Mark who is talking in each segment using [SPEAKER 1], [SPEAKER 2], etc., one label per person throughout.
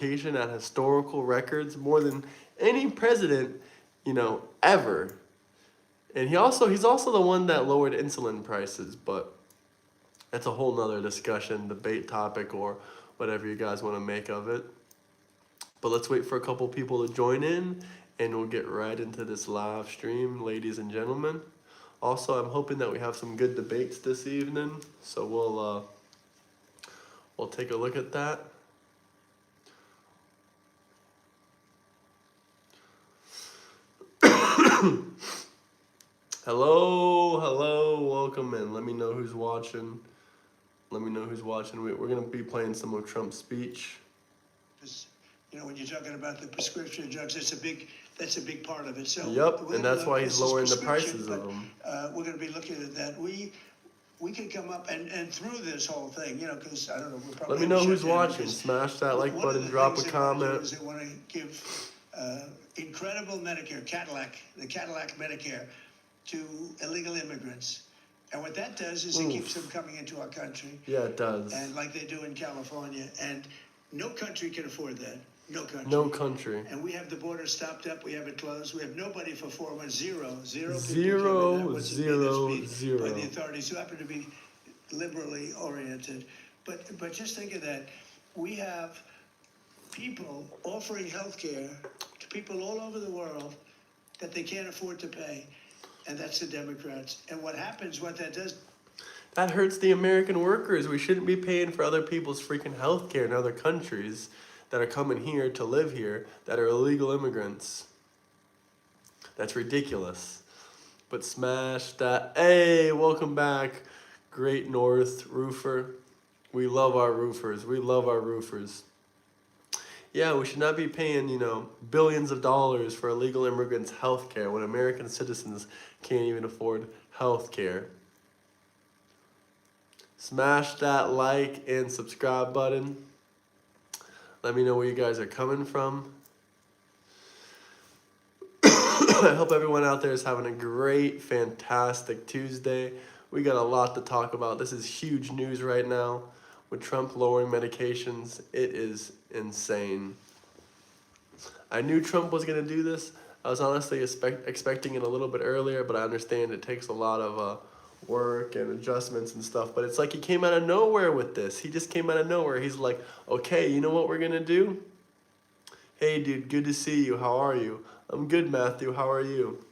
[SPEAKER 1] at historical records more than any president, ever. And he's also the one that lowered insulin prices, but that's a whole nother discussion, debate topic, or whatever you guys want to make of it. But let's wait for a couple people to join in, and we'll get right into this live stream, ladies and gentlemen. Also, I'm hoping that we have some good debates this evening, so we'll take a look at that. Hello, welcome in. Let me know who's watching. We're going to be playing some of Trump's speech.
[SPEAKER 2] When you're talking about the prescription drugs, that's a big part of it. So
[SPEAKER 1] yep, and that's why he's lowering the prices of them.
[SPEAKER 2] We're going to be looking at that. We could come up and through this whole thing, because I don't know. We'll probably
[SPEAKER 1] let me know who's watching. Smash that like button, drop a comment.
[SPEAKER 2] They want to give incredible Medicare, the Cadillac Medicare, to illegal immigrants. And what that does is it keeps them coming into our country.
[SPEAKER 1] Yeah, it does.
[SPEAKER 2] And like they do in California. And no country can afford that. No country.
[SPEAKER 1] No country.
[SPEAKER 2] And we have the border stopped up. We have it closed. We have nobody for 4 months. Zero.
[SPEAKER 1] Zero.
[SPEAKER 2] By the authorities who happen to be liberally oriented. But just think of that. We have people offering health care to people all over the world that they can't afford to pay. And that's the Democrats. And what that does...
[SPEAKER 1] That hurts the American workers. We shouldn't be paying for other people's freaking health care in other countries that are coming here to live here that are illegal immigrants. That's ridiculous. But smash that. Hey, welcome back, Great North Roofer. We love our roofers. Yeah, we should not be paying, billions of dollars for illegal immigrants' health care when American citizens can't even afford health care. Smash that like and subscribe button. Let me know where you guys are coming from. I hope everyone out there is having a great, fantastic Tuesday. We got a lot to talk about. This is huge news right now. With Trump lowering medications, it is insane. I knew Trump was going to do this. I was honestly expecting it a little bit earlier, but I understand it takes a lot of work and adjustments and stuff. But it's like he came out of nowhere with this. He just came out of nowhere. He's like, okay, you know what we're going to do? Hey, dude, good to see you. How are you? I'm good, Matthew. How are you?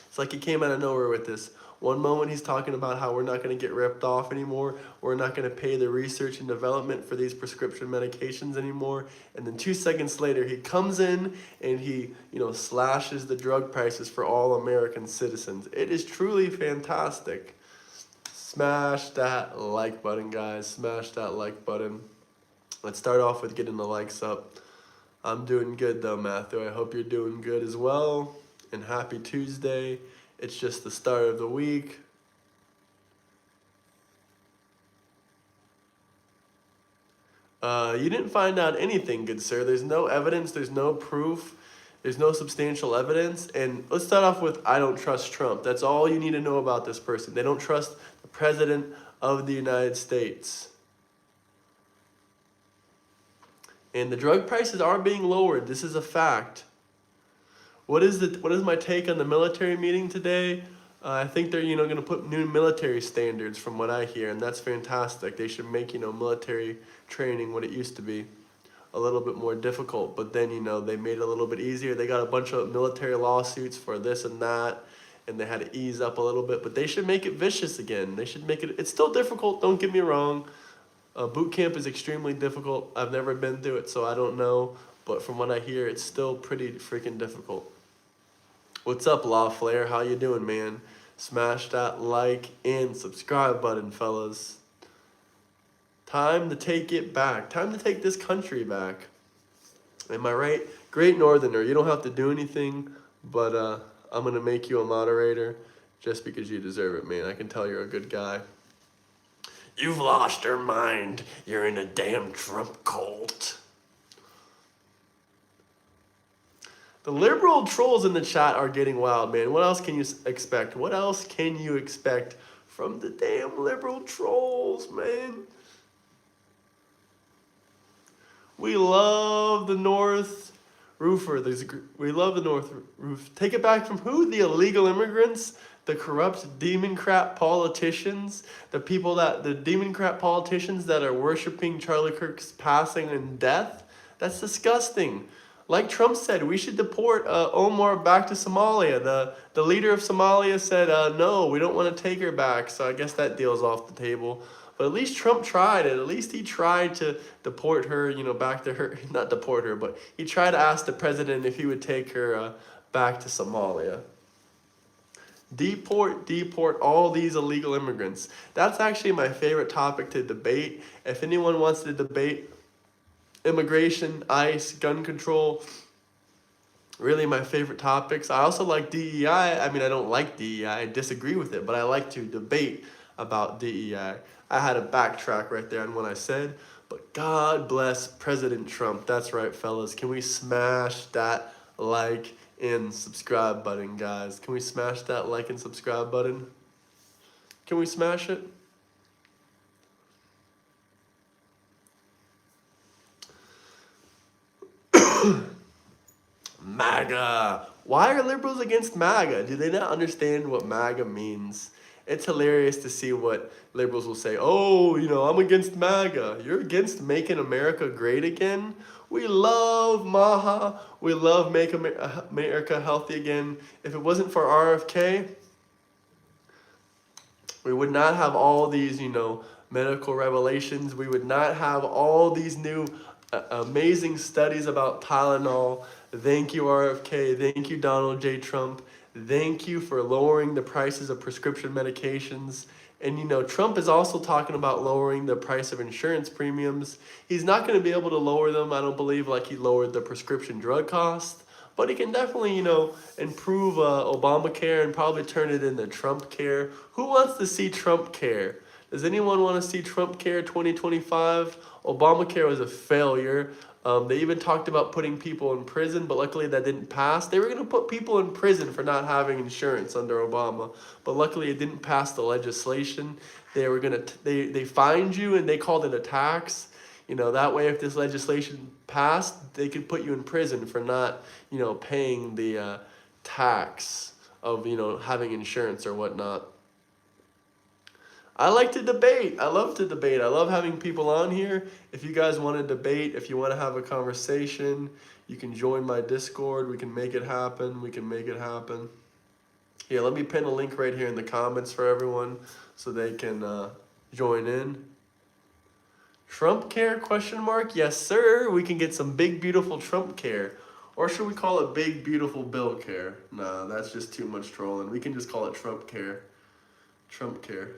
[SPEAKER 1] It's like he came out of nowhere with this. One moment he's talking about how we're not going to get ripped off anymore. We're not going to pay the research and development for these prescription medications anymore. And then 2 seconds later, he comes in and he, slashes the drug prices for all American citizens. It is truly fantastic. Smash that like button, guys. Smash that like button. Let's start off with getting the likes up. I'm doing good though, Matthew. I hope you're doing good as well. And happy Tuesday. It's just the start of the week. You didn't find out anything, good sir. There's no evidence. There's no proof. There's no substantial evidence. And let's start off with, I don't trust Trump. That's all you need to know about this person. They don't trust the President of the United States. And the drug prices are being lowered. This is a fact. What is my take on the military meeting today? I think they're going to put new military standards from what I hear, and that's fantastic. They should make military training what it used to be a little bit more difficult, but then they made it a little bit easier. They got a bunch of military lawsuits for this and that, and they had to ease up a little bit, but they should make it vicious again. They should make it. It's still difficult. Don't get me wrong. Boot camp is extremely difficult. I've never been through it, so I don't know. But from what I hear, it's still pretty freaking difficult. What's up, Law Flair? How you doing, man? Smash that like and subscribe button, fellas. Time to take it back. Time to take this country back. Am I right? Great Northerner, you don't have to do anything, but I'm going to make you a moderator just because you deserve it, man. I can tell you're a good guy. You've lost your mind. You're in a damn Trump cult. The liberal trolls in the chat are getting wild, man. What else can you expect? What else can you expect from the damn liberal trolls, man? We love the North Roofer. We love the North Roof. Take it back from who? The illegal immigrants, the corrupt Democrat politicians, the Democrat politicians that are worshiping Charlie Kirk's passing and death. That's disgusting. Like Trump said, we should deport Omar back to Somalia. The leader of Somalia said, no, we don't want to take her back. So I guess that deal's off the table. But at least Trump tried it. At least he tried to deport her, back to her. Not deport her, but he tried to ask the president if he would take her back to Somalia. Deport all these illegal immigrants. That's actually my favorite topic to debate. If anyone wants to debate immigration, ICE, gun control, really my favorite topics. I also like DEI. I mean, I don't like DEI. I disagree with it, but I like to debate about DEI. I had to backtrack right there on what I said, but God bless President Trump. That's right, fellas. Can we smash that like and subscribe button, guys? Can we smash that like and subscribe button? Can we smash it? MAGA. Why are liberals against MAGA? Do they not understand what MAGA means? It's hilarious to see what liberals will say. Oh, I'm against MAGA. You're against making America great again? We love MAHA. We love Make America Healthy Again. If it wasn't for RFK, we would not have all these, medical revelations. We would not have all these new amazing studies about Tylenol. Thank you, RFK. Thank you, Donald J. Trump. Thank you for lowering the prices of prescription medications. And Trump is also talking about lowering the price of insurance premiums. He's not going to be able to lower them, I don't believe, like he lowered the prescription drug cost. But he can definitely, improve Obamacare and probably turn it into Trump care. Who wants to see Trump care? Does anyone want to see Trump care 2025? Obamacare was a failure. They even talked about putting people in prison, but luckily that didn't pass. They were going to put people in prison for not having insurance under Obama, but luckily it didn't pass the legislation. They were going to, they fined you and they called it a tax. That way if this legislation passed, they could put you in prison for not, paying the tax of, having insurance or whatnot. I like to debate. I love to debate. I love having people on here. If you guys want to debate, if you want to have a conversation, you can join my Discord. We can make it happen. We can make it happen. Yeah, let me pin a link right here in the comments for everyone so they can join in. Trump care, question mark? Yes, sir. We can get some big, beautiful Trump care. Or should we call it big, beautiful Bill care? Nah, that's just too much trolling. We can just call it Trump care. Trump care.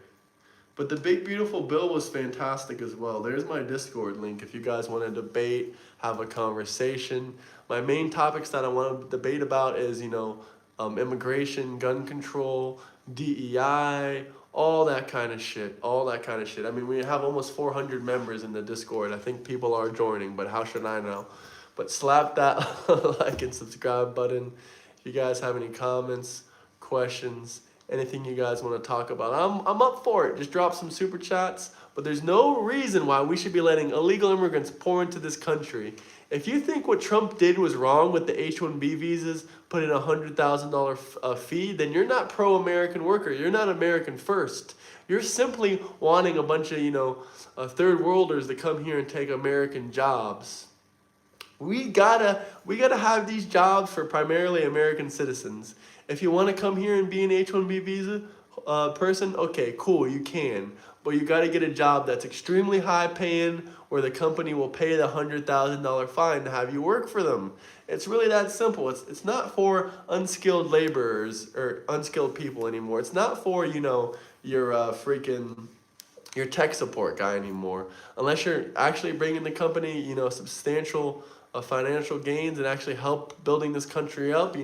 [SPEAKER 1] But the big, beautiful bill was fantastic as well. There's my Discord link if you guys want to debate, have a conversation. My main topics that I want to debate about is, immigration, gun control, DEI, all that kind of shit. All that kind of shit. I mean, we have almost 400 members in the Discord. I think people are joining, but how should I know? But slap that like and subscribe button. If you guys have any comments, questions, anything you guys want to talk about, I'm up for it. Just drop some super chats. But there's no reason why we should be letting illegal immigrants pour into this country. If you think what Trump did was wrong with the H-1B visas, put in a $100,000 fee, then you're not pro-American worker. You're not American first. You're simply wanting a bunch of, third worlders to come here and take American jobs. We gotta have these jobs for primarily American citizens. If you want to come here and be an H-1B visa person, okay, cool, you can. But you got to get a job that's extremely high paying where the company will pay the $100,000 fine to have you work for them. It's really that simple. It's not for unskilled laborers or unskilled people anymore. It's not for, your tech support guy anymore. Unless you're actually bringing the company, substantial financial gains and actually help building this country up,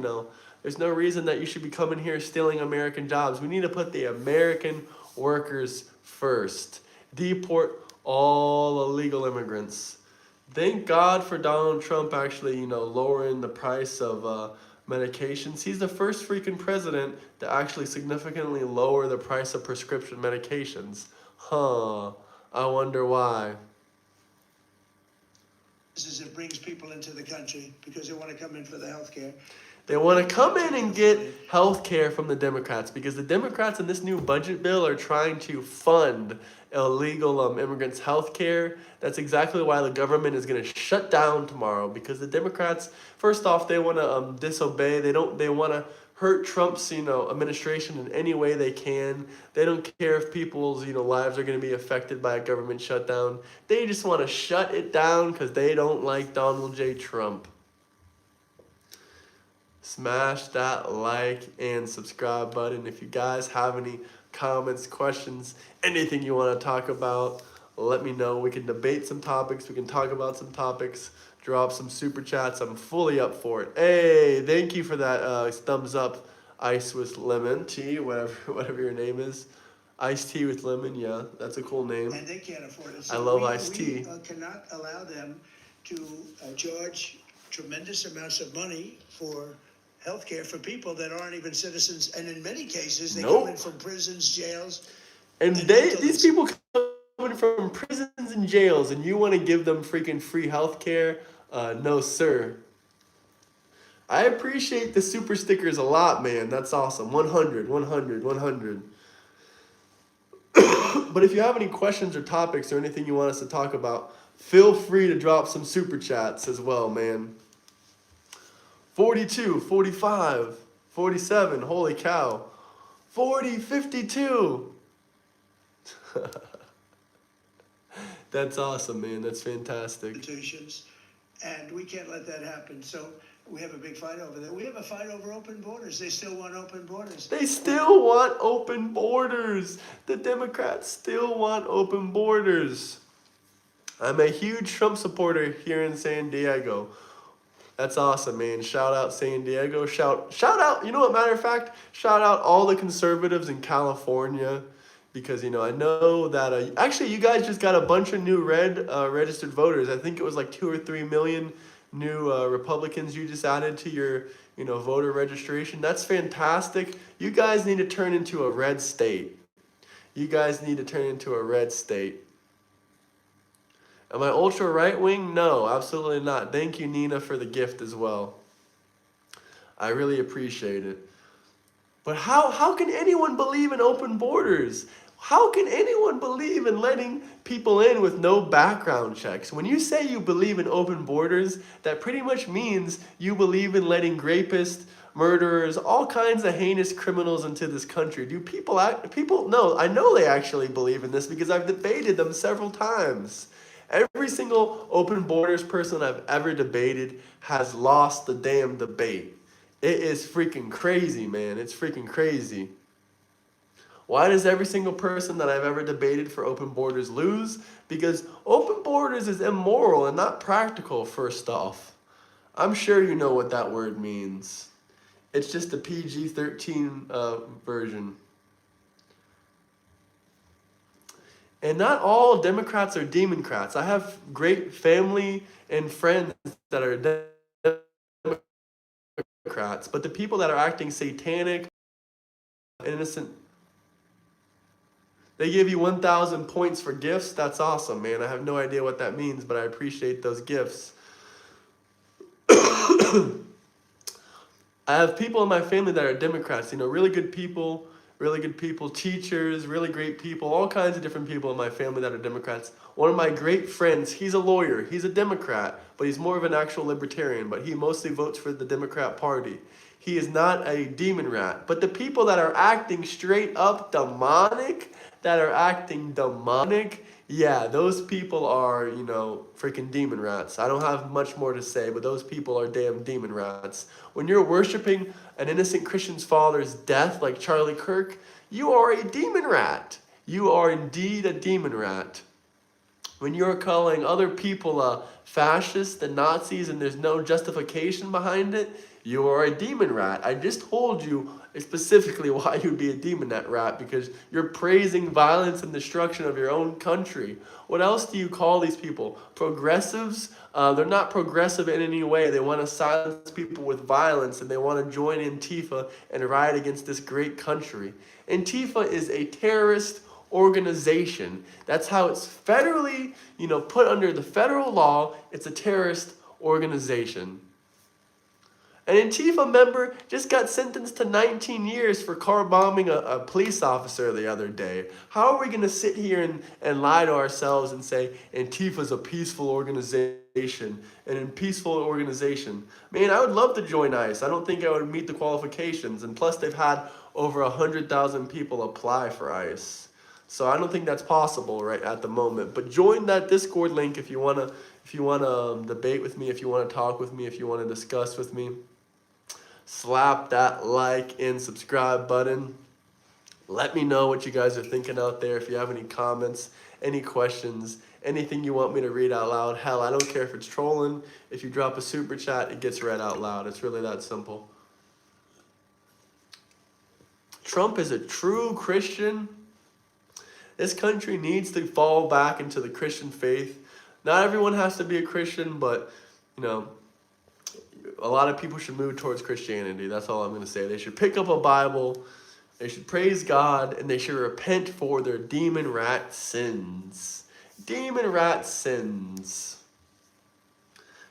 [SPEAKER 1] there's no reason that you should be coming here stealing American jobs. We need to put the American workers first. Deport all illegal immigrants. Thank God for Donald Trump actually, lowering the price of medications. He's the first freaking president to actually significantly lower the price of prescription medications. I wonder why.
[SPEAKER 2] is it brings people into the country because they want to come in for the health care.
[SPEAKER 1] They want to come in and get health care from the Democrats because the Democrats in this new budget bill are trying to fund illegal immigrants' health care. That's exactly why the government is going to shut down tomorrow because the Democrats, first off, they want to disobey. They want to hurt Trump's administration in any way they can. They don't care if people's lives are going to be affected by a government shutdown. They just want to shut it down because they don't like Donald J. Trump. Smash that like and subscribe button. If you guys have any comments, questions, anything you want to talk about, let me know. We can debate some topics. We can talk about some topics. Drop some super chats. I'm fully up for it. Hey, thank you for that thumbs up. Ice with lemon tea, whatever your name is. Iced tea with lemon, yeah, that's a cool name.
[SPEAKER 2] And they can't afford it. So
[SPEAKER 1] I love iced tea.
[SPEAKER 2] We cannot allow them to charge tremendous amounts of money for health care for people that aren't even citizens, and in many cases they come in from prisons, jails,
[SPEAKER 1] and these people coming from prisons and jails, and you want to give them freaking free health care? No, sir. I appreciate the super stickers a lot, man. That's awesome. 100, 100, 100. But if you have any questions or topics or anything you want us to talk about, feel free to drop some super chats as well, man. 42, 45, 47, holy cow. 40, 52. That's awesome, man. That's fantastic.
[SPEAKER 2] Institutions, and we can't let that happen. So we have a big fight over that. We have a fight over open borders. They still want open borders.
[SPEAKER 1] They still want open borders. The Democrats still want open borders. I'm a huge Trump supporter here in San Diego. That's awesome, man. Shout out San Diego. Shout out, matter of fact, shout out all the conservatives in California because, I know that, actually, you guys just got a bunch of new registered voters. I think it was like 2 or 3 million new Republicans you just added to your, voter registration. That's fantastic. You guys need to turn into a red state. You guys need to turn into a red state. Am I ultra right wing? No, absolutely not. Thank you, Nina, for the gift as well. I really appreciate it. But how can anyone believe in open borders? How can anyone believe in letting people in with no background checks? When you say you believe in open borders, that pretty much means you believe in letting rapists, murderers, all kinds of heinous criminals into this country. Do people no, I know they actually believe in this because I've debated them several times. Every single open borders person I've ever debated has lost the damn debate. It is freaking crazy, man. It's freaking crazy. Why does every single person that I've ever debated for open borders lose? Because open borders is immoral and not practical, first off. I'm sure you know what that word means. It's just the PG-13 version. And not all Democrats are Democrats. I have great family and friends that are Democrats, but the people that are acting satanic, innocent, they give you 1,000 points for gifts. That's awesome, man. I have no idea what that means, but I appreciate those gifts. I have people in my family that are Democrats, really good people, teachers, really great people, all kinds of different people in my family that are Democrats. One of my great friends, he's a lawyer, he's a Democrat, but he's more of an actual libertarian, but he mostly votes for the Democrat Party. He is not a demon rat. But the people that are acting straight up demonic, yeah, those people are, freaking demon rats. I don't have much more to say, but those people are damn demon rats. When you're worshiping an innocent Christian's father's death like Charlie Kirk, you are a demon rat. You are indeed a demon rat. When you're calling other people fascists and Nazis and there's no justification behind it, you are a demon rat. I just told you specifically why you'd be a demon rat, because you're praising violence and destruction of your own country. What else do you call these people? Progressives? They're not progressive in any way. They want to silence people with violence, and they want to join Antifa and riot against this great country. Antifa is a terrorist organization. That's how it's federally, put under the federal law. It's a terrorist organization. An Antifa member just got sentenced to 19 years for car bombing a police officer the other day. How are we going to sit here and lie to ourselves and say Antifa's a peaceful organization? And in peaceful organization, man, I would love to join ICE. I don't think I would meet the qualifications. And plus, they've had over 100,000 people apply for ICE. So I don't think that's possible right at the moment. But join that Discord link if you wanna debate with me, if you wanna talk with me, if you wanna discuss with me. Slap that like and subscribe button. Let me know what you guys are thinking out there. If you have any comments, any questions, anything you want me to read out loud. Hell, I don't care if it's trolling. If you drop a super chat, it gets read out loud. It's really that simple. Trump is a true Christian. This country needs to fall back into the Christian faith. Not everyone has to be a Christian, but, a lot of people should move towards Christianity. That's all I'm going to say. They should pick up a Bible, they should praise God, and they should repent for their demon rat sins. Demon rat sins.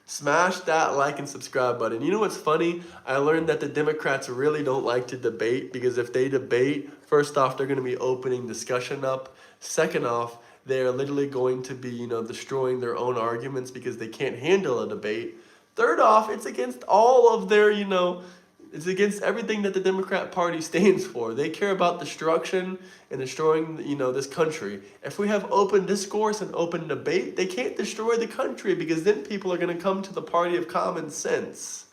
[SPEAKER 1] Smash that like and subscribe button. You know what's funny? I learned that the Democrats really don't like to debate, because if they debate, first off, they're going to be opening discussion up. Second off, they're literally going to be, destroying their own arguments because they can't handle a debate. Third off, it's against all of their, it's against everything that the Democrat Party stands for. They care about destruction and destroying, this country. If we have open discourse and open debate, they can't destroy the country, because then people are going to come to the party of common sense.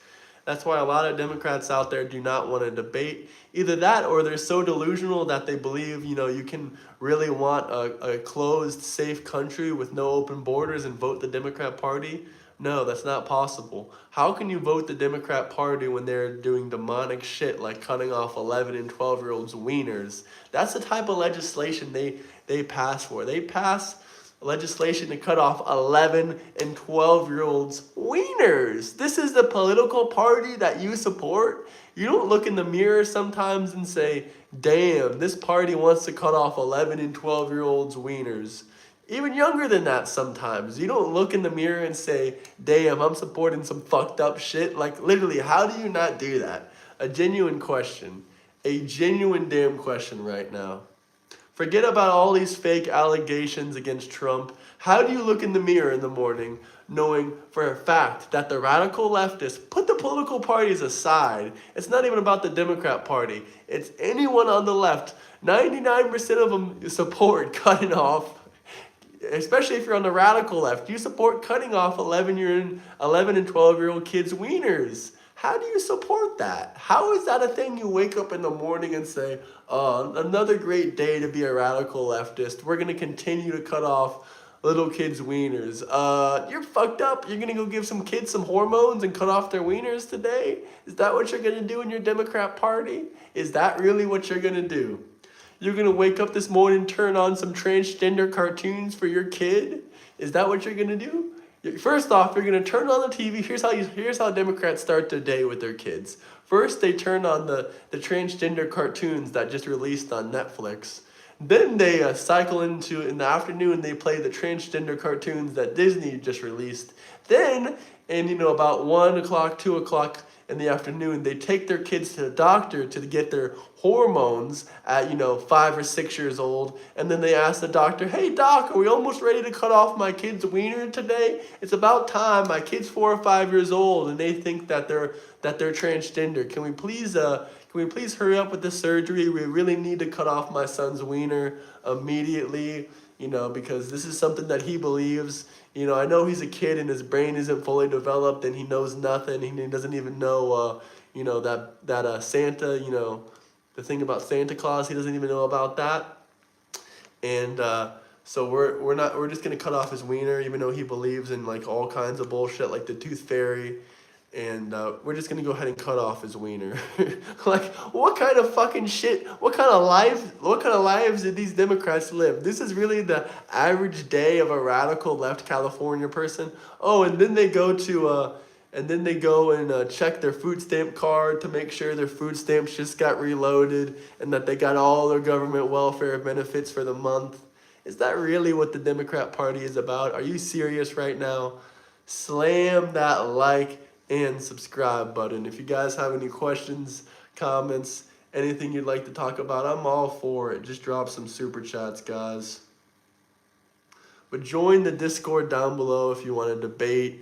[SPEAKER 1] That's why a lot of Democrats out there do not want to debate. Either that, or they're so delusional that they believe, you can really want a closed, safe country with no open borders and vote the Democrat Party. No, that's not possible. How can you vote the Democrat Party when they're doing demonic shit like cutting off 11 and 12-year-olds' wieners? That's the type of legislation they pass for. They pass legislation to cut off 11 and 12-year-olds' wieners. This is the political party that you support? You don't look in the mirror sometimes and say, damn, this party wants to cut off 11 and 12-year-olds' wieners. Even younger than that sometimes. You don't look in the mirror and say, damn, I'm supporting some fucked up shit. Like, literally, how do you not do that? A genuine question. A genuine damn question right now. Forget about all these fake allegations against Trump. How do you look in the mirror in the morning knowing for a fact that the radical leftists, put the political parties aside, it's not even about the Democrat Party, it's anyone on the left, 99% of them support cutting off, especially if you're on the radical left, you support cutting off 11 and 12-year-old kids' wieners. How do you support that? How is that a thing you wake up in the morning and say, oh, another great day to be a radical leftist. We're going to continue to cut off little kids' wieners. You're fucked up. You're going to go give some kids some hormones and cut off their wieners today? Is that what you're going to do in your Democrat Party? Is that really what you're going to do? You're going to wake up this morning, turn on some transgender cartoons for your kid? Is that what you're going to do? First off, you're going to turn on the TV. Here's how Democrats start their day with their kids. First, they turn on the transgender cartoons that just released on Netflix. Then they cycle into, in the afternoon, they play the transgender cartoons that Disney just released. Then, about 1 o'clock, 2 o'clock in the afternoon, they take their kids to the doctor to get their hormones at, 5 or 6 years old. And then they ask the doctor, hey, doc, are we almost ready to cut off my kid's wiener today? It's about time. My kid's 4 or 5 years old, and they think that they're transgender. Can we please hurry up with the surgery? We really need to cut off my son's wiener immediately, because this is something that he believes. I know he's a kid and his brain isn't fully developed and he knows nothing. He doesn't even know, that Santa, the thing about Santa Claus, he doesn't even know about that. And so we're just gonna cut off his wiener, even though he believes in like all kinds of bullshit, like the tooth fairy. And we're just gonna go ahead and cut off his wiener. Like, what kind of fucking shit? What kind of lives did these Democrats live? This is really the average day of a radical left California person. Oh, and then they go to and then they go and check their food stamp card to make sure their food stamps just got reloaded and that they got all their government welfare benefits for the month. Is that really what the Democrat Party is about? Are you serious right now? Slam that like and subscribe button. If you guys have any questions, comments, anything you'd like to talk about, I'm all for it. Just drop some super chats, guys. But join the Discord down below if you want to debate.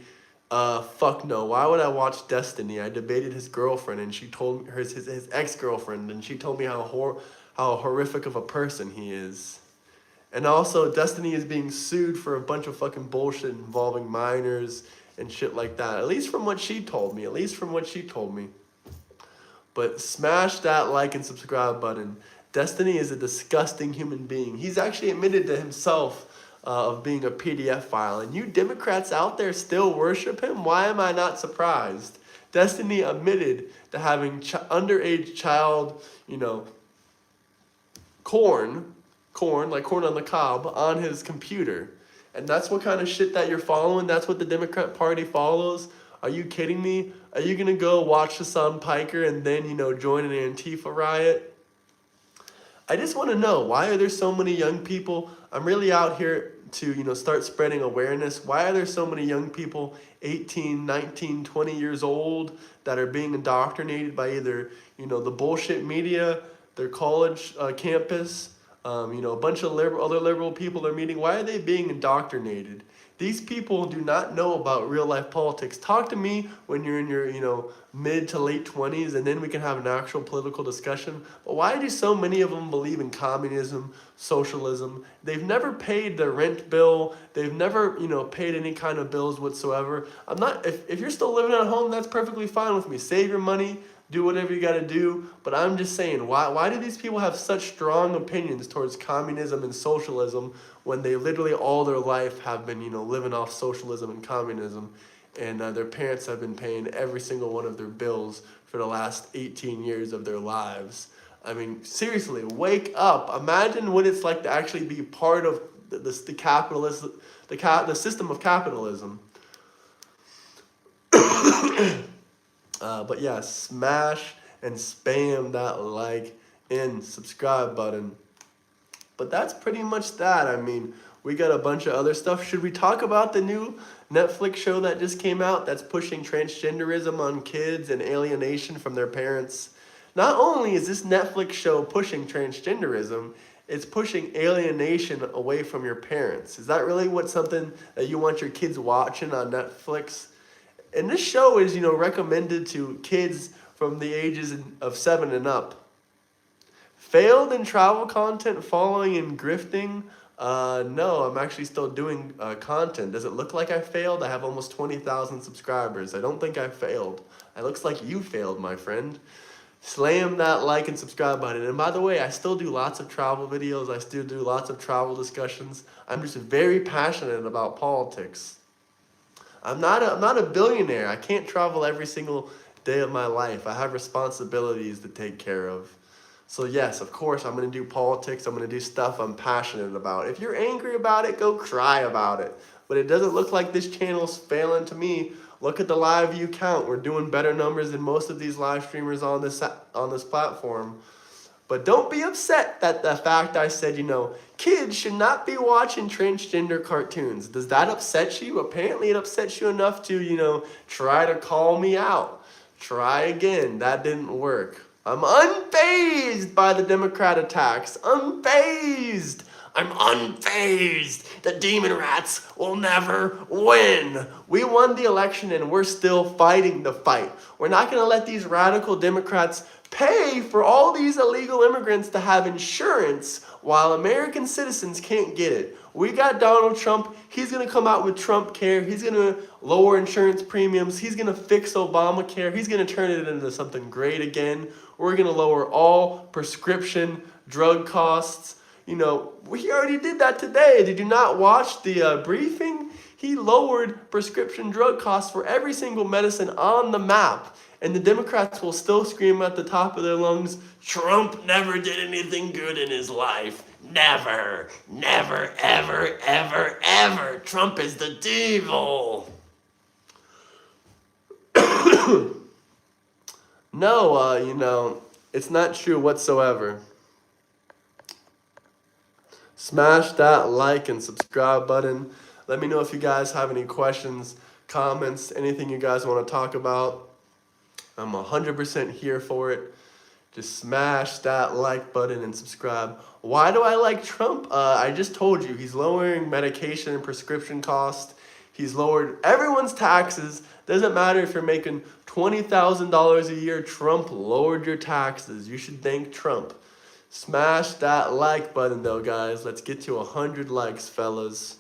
[SPEAKER 1] Fuck no. Why would I watch Destiny? I debated his girlfriend, and she told me his ex-girlfriend, and she told me how horrific of a person he is. And also, Destiny is being sued for a bunch of fucking bullshit involving minors and shit like that. At least from what she told me. But smash that like and subscribe button. Destiny is a disgusting human being. He's actually admitted to himself of being a PDF file. And you Democrats out there still worship him? Why am I not surprised? Destiny admitted to having underage child, corn, like corn on the cob, on his computer. And that's what kind of shit that you're following? That's what the Democrat Party follows? Are you kidding me? Are you going to go watch Hassan Piker and then, join an Antifa riot? I just want to know, why are there so many young people? I'm really out here to, start spreading awareness. Why are there so many young people, 18, 19, 20 years old, that are being indoctrinated by either, the bullshit media, their college campus, a bunch of other liberal people are meeting? Why are they being indoctrinated? These people do not know about real life politics. Talk to me when you're in your, mid to late 20s, and then we can have an actual political discussion. But why do so many of them believe in communism, socialism? They've never paid their rent bill. They've never, paid any kind of bills whatsoever. If you're still living at home, that's perfectly fine with me. Save your money. Do whatever you got to do, but I'm just saying, why do these people have such strong opinions towards communism and socialism when they literally all their life have been, living off socialism and communism, and their parents have been paying every single one of their bills for the last 18 years of their lives? I mean, seriously, wake up. Imagine what it's like to actually be part of the system of capitalism. But yeah, smash and spam that like and subscribe button. But that's pretty much that. I mean, we got a bunch of other stuff. Should we talk about the new Netflix show that just came out that's pushing transgenderism on kids and alienation from their parents? Not only is this Netflix show pushing transgenderism, it's pushing alienation away from your parents. Is that really something that you want your kids watching on Netflix? And this show is, recommended to kids from the ages of 7 and up. Failed in travel content, following and grifting? No, I'm actually still doing content. Does it look like I failed? I have almost 20,000 subscribers. I don't think I failed. It looks like you failed, my friend. Slam that like and subscribe button. And by the way, I still do lots of travel videos. I still do lots of travel discussions. I'm just very passionate about politics. I'm not a billionaire. I can't travel every single day of my life. I have responsibilities to take care of. So yes, of course, I'm going to do politics. I'm going to do stuff I'm passionate about. If you're angry about it, go cry about it. But it doesn't look like this channel's failing to me. Look at the live view count. We're doing better numbers than most of these live streamers on this platform. But don't be upset that the fact I said, kids should not be watching transgender cartoons. Does that upset you? Apparently it upsets you enough to, try to call me out. Try again. That didn't work. I'm unfazed by the Democrat attacks. Unfazed. I'm unfazed. The demon rats will never win. We won the election and we're still fighting the fight. We're not going to let these radical Democrats pay for all these illegal immigrants to have insurance while American citizens can't get it. We got Donald Trump. He's going to come out with Trump Care. He's going to lower insurance premiums. He's going to fix Obamacare. He's going to turn it into something great again. We're going to lower all prescription drug costs. We already did that today. Did you not watch the briefing? He lowered prescription drug costs for every single medicine on the map. And the Democrats will still scream at the top of their lungs, Trump never did anything good in his life. Never, never, ever, ever, ever. Trump is the devil. No, it's not true whatsoever. Smash that like and subscribe button. Let me know if you guys have any questions, comments, anything you guys want to talk about. I'm 100% here for it. Just smash that like button and subscribe. Why do I like Trump? I just told you, he's lowering medication and prescription costs. He's lowered everyone's taxes. Doesn't matter if you're making $20,000 a year, Trump lowered your taxes. You should thank Trump. Smash that like button though, guys. Let's get to 100 likes, fellas.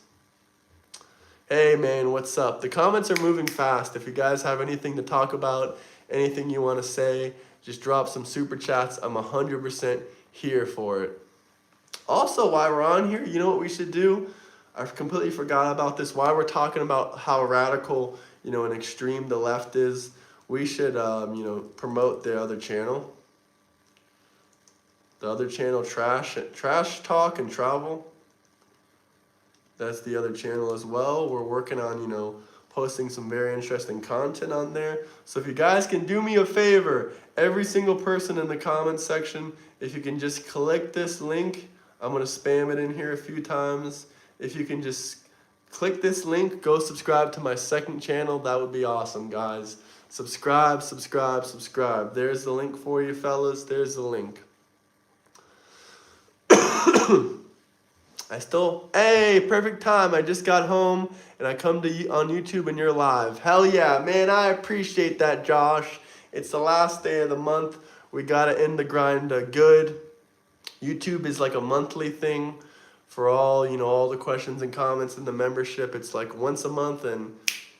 [SPEAKER 1] Hey man, what's up? The comments are moving fast. If you guys have anything to talk about, anything you want to say, just drop some super chats. I'm 100% here for it. Also, while we're on here, you know what we should do? I completely forgot about this. While we're talking about how radical, and extreme the left is, we should, promote the other channel. The other channel, Trash Talk and Travel. That's the other channel as well. We're working on, posting some very interesting content on there. So if you guys can do me a favor, every single person in the comments section, if you can just click this link, I'm going to spam it in here a few times. If you can just click this link, go subscribe to my second channel, that would be awesome, guys. Subscribe, subscribe, subscribe. There's the link for you, fellas. There's the link. Hey, perfect time. I just got home and I come to you on YouTube and you're live. Hell yeah, man, I appreciate that, Josh. It's the last day of the month. We gotta end the grind good. YouTube is like a monthly thing for all the questions and comments in the membership. It's like once a month and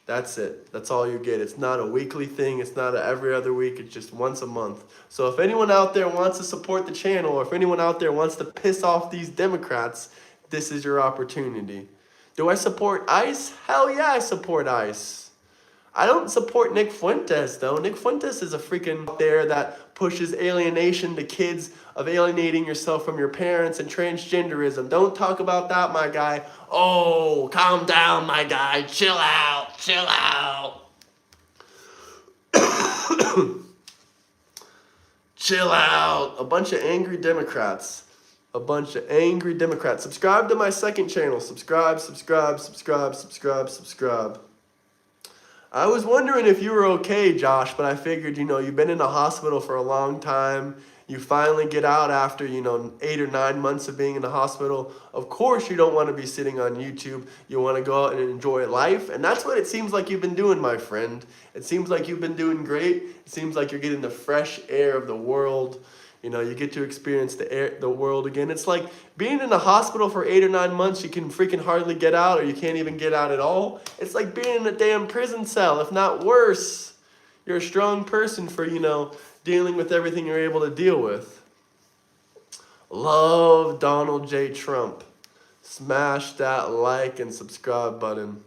[SPEAKER 1] that's it. That's all you get. It's not a weekly thing. It's not every other week. It's just once a month. So if anyone out there wants to support the channel, or if anyone out there wants to piss off these Democrats, this is your opportunity. Do I support ICE? Hell yeah, I support ICE. I don't support Nick Fuentes, though. Nick Fuentes is a freaking there that pushes alienation to kids, of alienating yourself from your parents, and transgenderism. Don't talk about that, my guy. Oh, calm down, my guy. Chill out. Chill out. Chill out. A bunch of angry Democrats. A bunch of angry Democrats. Subscribe to my second channel. Subscribe, subscribe, subscribe, subscribe, subscribe. I was wondering if you were okay, Josh, but I figured, you've been in the hospital for a long time. You finally get out after, 8 or 9 months of being in the hospital. Of course you don't want to be sitting on YouTube. You want to go out and enjoy life. And that's what it seems like you've been doing, my friend. It seems like you've been doing great. It seems like you're getting the fresh air of the world. You get to experience the world again. It's like being in the hospital for 8 or 9 months, you can freaking hardly get out, or you can't even get out at all. It's like being in a damn prison cell, if not worse. You're a strong person for, dealing with everything you're able to deal with. Love Donald J. Trump. Smash that like and subscribe button.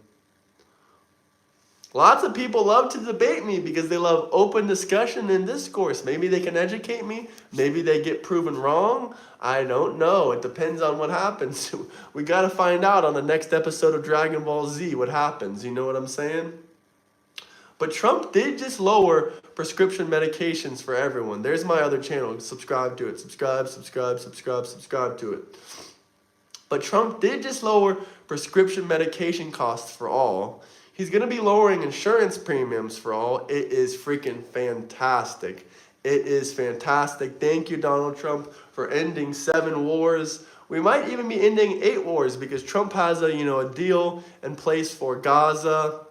[SPEAKER 1] Lots of people love to debate me because they love open discussion and discourse. Maybe they can educate me. Maybe they get proven wrong. I don't know. It depends on what happens. We got to find out on the next episode of Dragon Ball Z what happens. You know what I'm saying? But Trump did just lower prescription medications for everyone. There's my other channel. Subscribe to it. Subscribe, subscribe, subscribe, subscribe to it. But Trump did just lower prescription medication costs for all. He's going to be lowering insurance premiums for all. It is freaking fantastic. It is fantastic. Thank you, Donald Trump, for ending 7 wars. We might even be ending 8 wars because Trump has a deal in place for Gaza.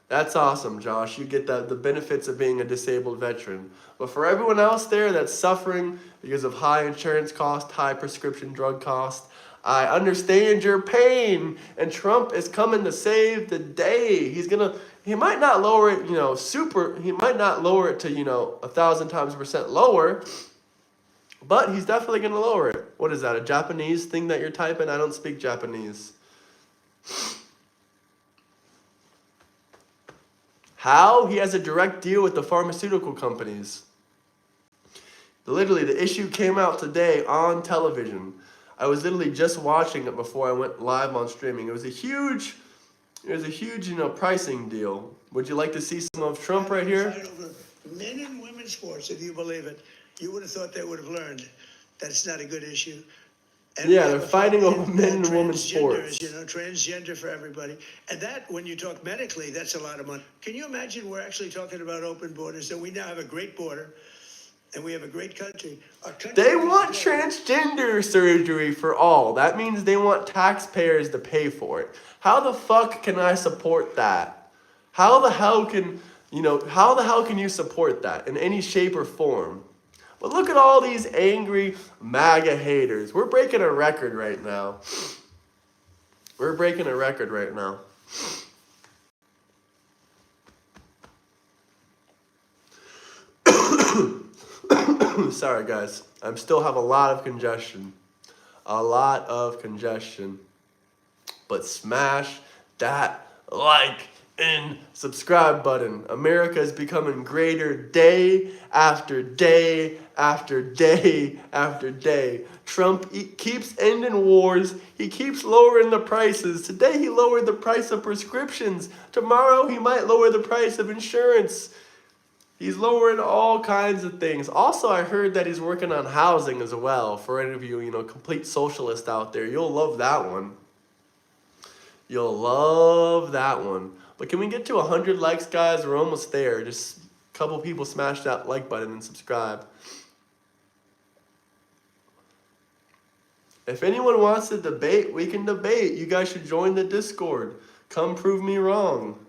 [SPEAKER 1] That's awesome, Josh. You get the benefits of being a disabled veteran. But for everyone else there that's suffering because of high insurance costs, high prescription drug costs, I understand your pain, and Trump is coming to save the day. He might not lower it, he might not lower it to, 1,000 times % lower, but he's definitely going to lower it. What is that, a Japanese thing that you're typing? I don't speak Japanese. How? He has a direct deal with the pharmaceutical companies. Literally, the issue came out today on television. I was literally just watching it before I went live on streaming. It was a huge, There's a huge, pricing deal. Would you like to see some of Trump right here?
[SPEAKER 2] Fight over men and women's sports, if you believe it. You would have thought they would have learned that it's not a good issue. And
[SPEAKER 1] yeah, they're fighting over men and women's sports.
[SPEAKER 2] Transgender for everybody. And that, when you talk medically, that's a lot of money. Can you imagine we're actually talking about open borders, and we now have a great border, and we have a great country.
[SPEAKER 1] They want transgender surgery for all. That means they want taxpayers to pay for it. How the fuck can I support that? How the hell can you support that in any shape or form? But look at all these angry MAGA haters. We're breaking a record right now. We're breaking a record right now. Sorry, guys. I still have a lot of congestion. A lot of congestion. But smash that like and subscribe button. America is becoming greater day after day after day after day. Trump keeps ending wars. He keeps lowering the prices. Today he lowered the price of prescriptions. Tomorrow he might lower the price of insurance. He's lowering all kinds of things. Also, I heard that he's working on housing as well. For any of you, complete socialist out there, you'll love that one. You'll love that one. But can we get to 100 likes, guys? We're almost there. Just a couple people smash that like button and subscribe. If anyone wants to debate, we can debate. You guys should join the Discord. Come prove me wrong.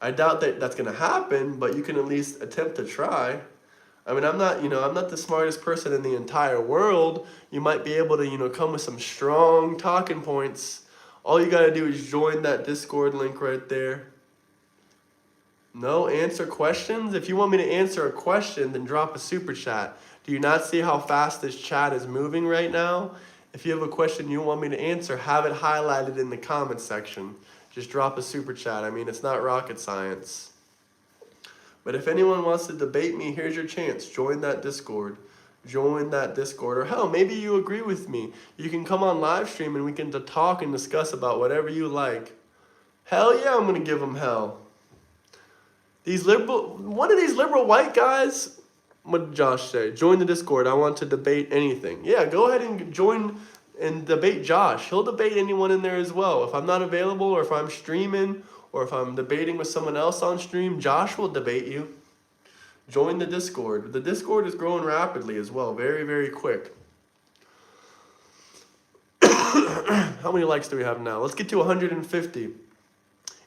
[SPEAKER 1] I doubt that that's going to happen, but you can at least attempt to try. I mean, I'm not the smartest person in the entire world. You might be able to, come with some strong talking points. All you got to do is join that Discord link right there. No, answer questions? If you want me to answer a question, then drop a super chat. Do you not see how fast this chat is moving right now? If you have a question you want me to answer, have it highlighted in the comment section. Just drop a super chat. I mean, it's not rocket science. But if anyone wants to debate me, here's your chance. Join that Discord. Join that Discord. Or hell, maybe you agree with me. You can come on live stream and we can talk and discuss about whatever you like. Hell yeah, I'm going to give them hell. One of these liberal white guys, what did Josh say? Join the Discord. I want to debate anything. Yeah, go ahead and join and debate Josh. He'll debate anyone in there as well. If I'm not available, or if I'm streaming, or if I'm debating with someone else on stream, Josh will debate you. Join the Discord. The Discord is growing rapidly as well. Very, very quick. How many likes do we have now? Let's get to 150.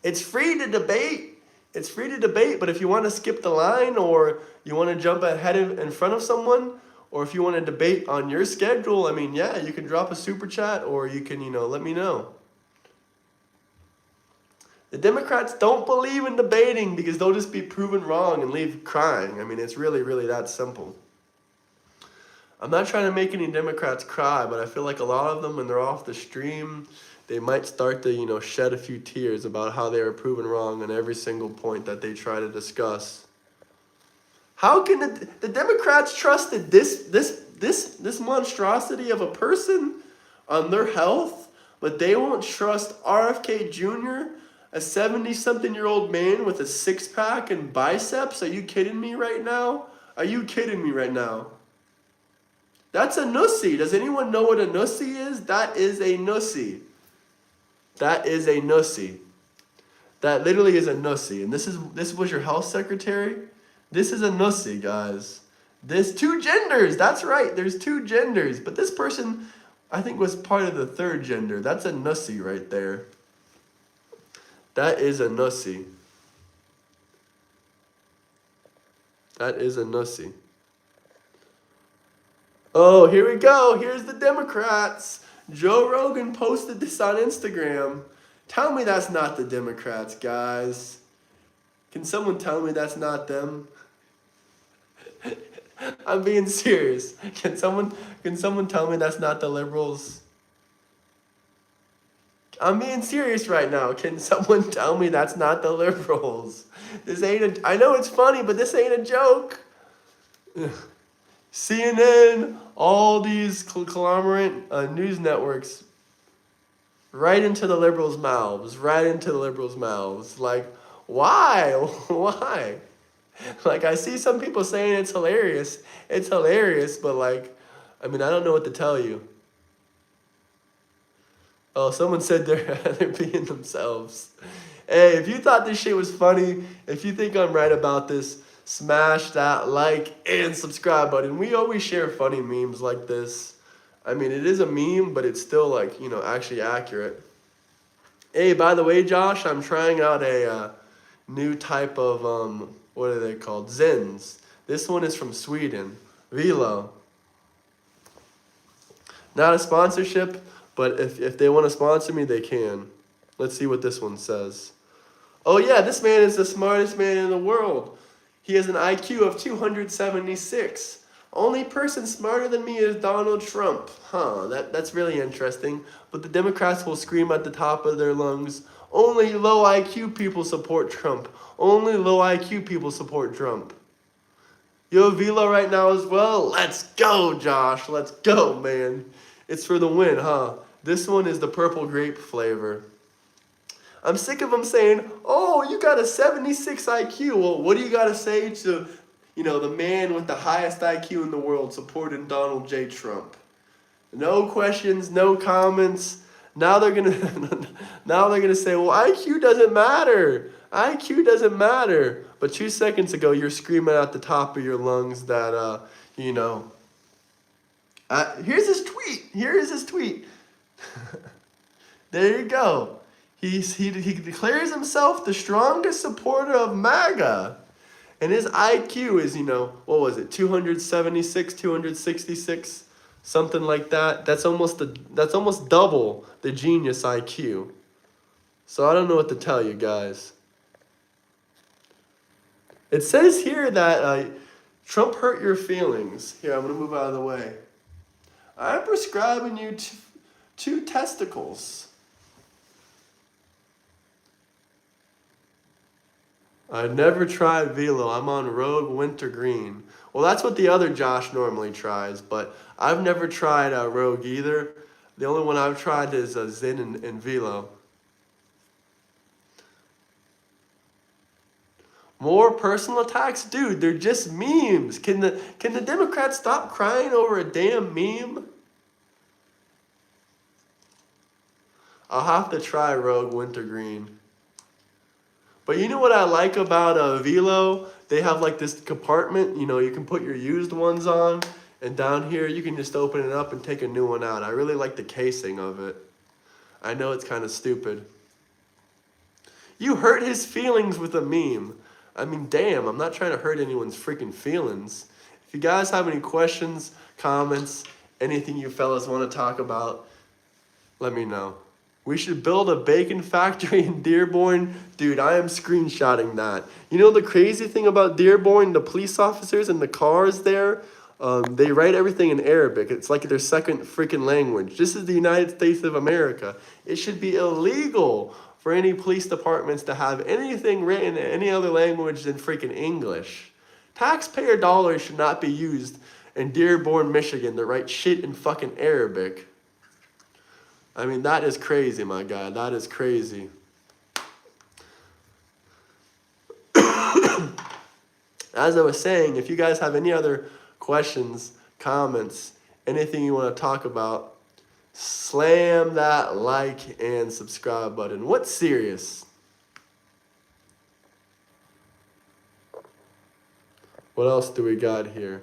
[SPEAKER 1] It's free to debate. It's free to debate, but if you want to skip the line, or you want to jump ahead in front of someone, or if you want to debate on your schedule, I mean, yeah, you can drop a super chat, or you can, let me know. The Democrats don't believe in debating because they'll just be proven wrong and leave crying. I mean, it's really, really that simple. I'm not trying to make any Democrats cry, but I feel like a lot of them, when they're off the stream, they might start to, shed a few tears about how they were proven wrong on every single point that they try to discuss. How can the Democrats trust this monstrosity of a person on their health, but they won't trust RFK Jr., a 70-something-year-old man with a six-pack and biceps? Are you kidding me right now? Are you kidding me right now? That's a nussy. Does anyone know what a nussy is? That is a nussy. That is a nussy. That literally is a nussy. And this was your health secretary? This is a nussy, guys. There's two genders. That's right. There's two genders. But this person, I think, was part of the third gender. That's a nussy right there. That is a nussy. That is a nussy. Oh, here we go. Here's the Democrats. Joe Rogan posted this on Instagram. Tell me that's not the Democrats, guys. Can someone tell me that's not them? I'm being serious. Can someone tell me that's not the liberals? I'm being serious right now. Can someone tell me that's not the liberals? I know it's funny, but this ain't a joke. CNN, all these conglomerate news networks. Right into the liberals' mouths. Right into the liberals' mouths. Like, why? Why? Like, I see some people saying it's hilarious. It's hilarious, but like, I mean, I don't know what to tell you. Oh, someone said they're being themselves. Hey, if you thought this shit was funny, if you think I'm right about this, smash that like and subscribe button. We always share funny memes like this. I mean, it is a meme, but it's still like, you know, actually accurate. Hey, by the way, Josh, I'm trying out a new type of, what are they called? Zins. This one is from Sweden. Velo. Not a sponsorship, but if they want to sponsor me, they can. Let's see what this one says. Oh yeah, this man is the smartest man in the world. He has an IQ of 276. Only person smarter than me is Donald Trump. Huh, that's really interesting. But the Democrats will scream at the top of their lungs, only low IQ people support Trump. Only low IQ people support Trump. You have Velo right now as well? Let's go, Josh. Let's go, man. It's for the win, huh? This one is the purple grape flavor. I'm sick of them saying, oh, you got a 76 IQ. Well, what do you got to say to, you know, the man with the highest IQ in the world supporting Donald J. Trump? No questions, no comments. Now they're gonna say, well, IQ doesn't matter. IQ doesn't matter. But 2 seconds ago, you're screaming at the top of your lungs that, you know. Here's his tweet. Here is his tweet. There you go. He declares himself the strongest supporter of MAGA. And his IQ is, you know, what was it, 276, 266, something like that. That's almost double the genius IQ. So I don't know what to tell you guys. It says here that Trump hurt your feelings. Here, I'm going to move out of the way. I'm prescribing you two testicles. I've never tried Velo. I'm on Rogue Wintergreen. Well, that's what the other Josh normally tries, but I've never tried Rogue either. The only one I've tried is Zin and Velo. More personal attacks? Dude, they're just memes. Can the Democrats stop crying over a damn meme? I'll have to try Rogue Wintergreen. But you know what I like about Velo? They have like this compartment, you know, you can put your used ones on, and down here you can just open it up and take a new one out. I really like the casing of it. I know it's kind of stupid. You hurt his feelings with a meme. I mean, damn, I'm not trying to hurt anyone's freaking feelings. If you guys have any questions, comments, anything you fellas want to talk about, let me know. We should build a bacon factory in Dearborn. Dude, I am screenshotting that. You know the crazy thing about Dearborn, the police officers and the cars there, they write everything in Arabic. It's like their second freaking language. This is the United States of America. It should be illegal for any police departments to have anything written in any other language than freaking English. Taxpayer dollars should not be used in Dearborn, Michigan to write shit in fucking Arabic. I mean, that is crazy, my guy. That is crazy. As I was saying, if you guys have any other questions, comments, anything you want to talk about, slam that like and subscribe button. What's serious? What else do we got here?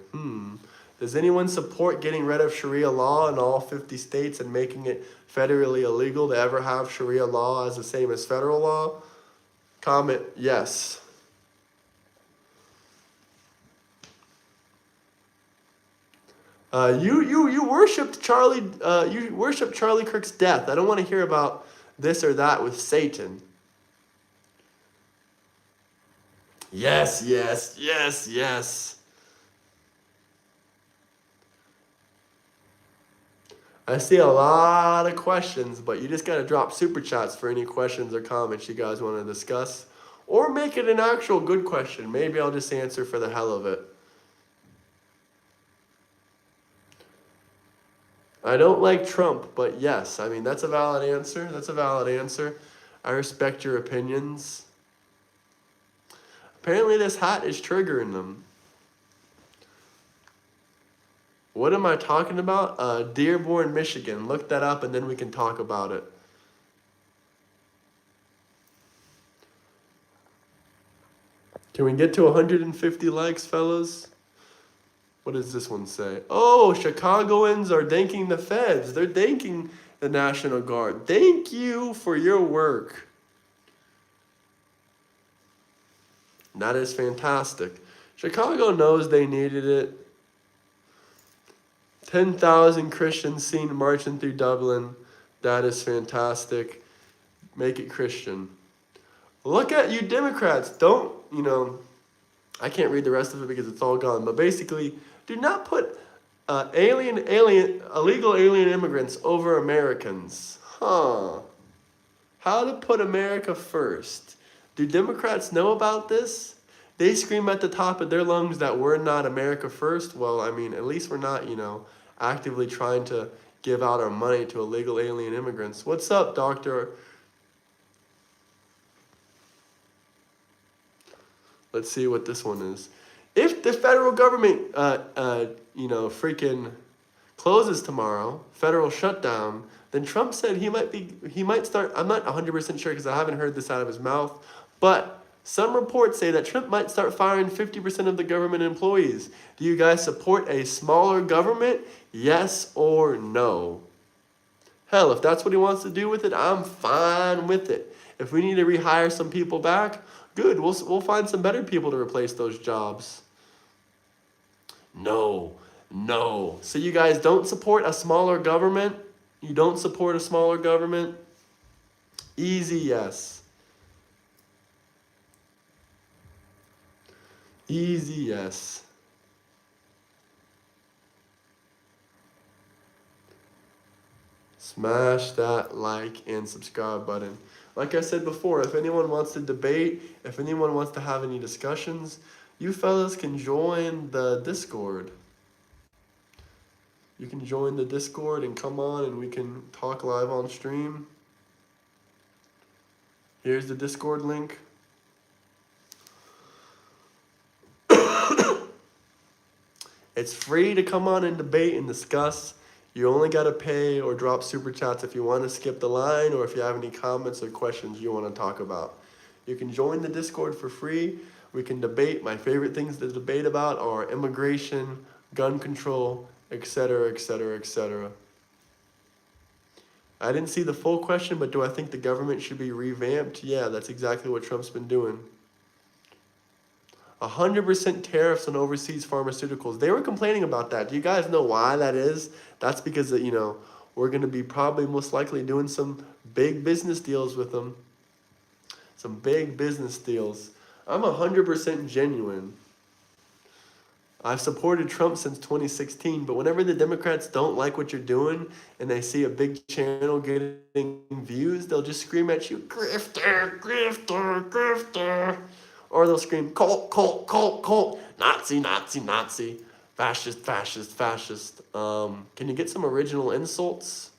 [SPEAKER 1] Does anyone support getting rid of Sharia law in all 50 states and making it federally illegal to ever have Sharia law as the same as federal law? Comment yes. You worshipped Charlie. You worshipped Charlie Kirk's death. I don't want to hear about this or that with Satan. Yes, yes, yes, yes. I see a lot of questions, but you just got to drop super chats for any questions or comments you guys want to discuss. Or make it an actual good question. Maybe I'll just answer for the hell of it. I don't like Trump, but yes, I mean, that's a valid answer. That's a valid answer. I respect your opinions. Apparently this hat is triggering them. What am I talking about? Dearborn, Michigan. Look that up and then we can talk about it. Can we get to 150 likes, fellas? What does this one say? Oh, Chicagoans are thanking the feds. They're thanking the National Guard. Thank you for your work. That is fantastic. Chicago knows they needed it. 10,000 Christians seen marching through Dublin. That is fantastic. Make it Christian. Look at you Democrats. Don't, I can't read the rest of it because it's all gone. But basically, do not put illegal alien immigrants over Americans. How to put America first. Do Democrats know about this? They scream at the top of their lungs that we're not America first. Well, I mean, at least we're not, actively trying to give out our money to illegal alien immigrants. What's up, doctor? Let's see what this one is. If the federal government, freaking closes tomorrow, federal shutdown, then Trump said he might start, I'm not 100% sure because I haven't heard this out of his mouth, but some reports say that Trump might start firing 50% of the government employees. Do you guys support a smaller government? Yes or no? Hell, if that's what he wants to do with it, I'm fine with it. If we need to rehire some people back, good. We'll find some better people to replace those jobs. No. So you guys don't support a smaller government? You don't support a smaller government? Easy yes. Easy yes. Smash that like and subscribe button. Like I said before, if anyone wants to debate, if anyone wants to have any discussions, you fellas can join the Discord. You can join the Discord and come on and we can talk live on stream. Here's the Discord link. It's free to come on and debate and discuss. You only got to pay or drop super chats if you want to skip the line or if you have any comments or questions you want to talk about. You can join the Discord for free. We can debate. My favorite things to debate about are immigration, gun control, etc., etc., etc. I didn't see the full question, but do I think the government should be revamped? Yeah, that's exactly what Trump's been doing. 100% tariffs on overseas pharmaceuticals. They were complaining about that. Do you guys know why that is? That's because, we're going to be probably most likely doing some big business deals with them. Some big business deals. I'm 100% genuine. I've supported Trump since 2016, but whenever the Democrats don't like what you're doing and they see a big channel getting views, they'll just scream at you, grifter, grifter, grifter. Or they'll scream, cult, cult, cult, cult, Nazi, Nazi, Nazi, fascist, fascist, fascist. Can you get some original insults?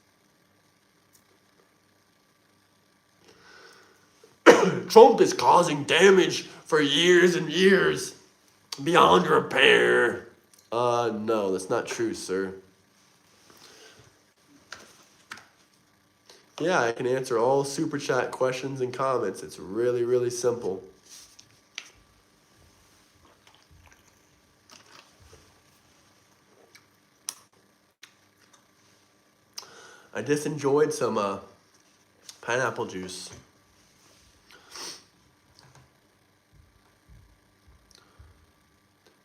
[SPEAKER 1] Trump is causing damage for years and years, beyond repair. No, that's not true, sir. Yeah, I can answer all super chat questions and comments. It's really, really simple. I just enjoyed some pineapple juice.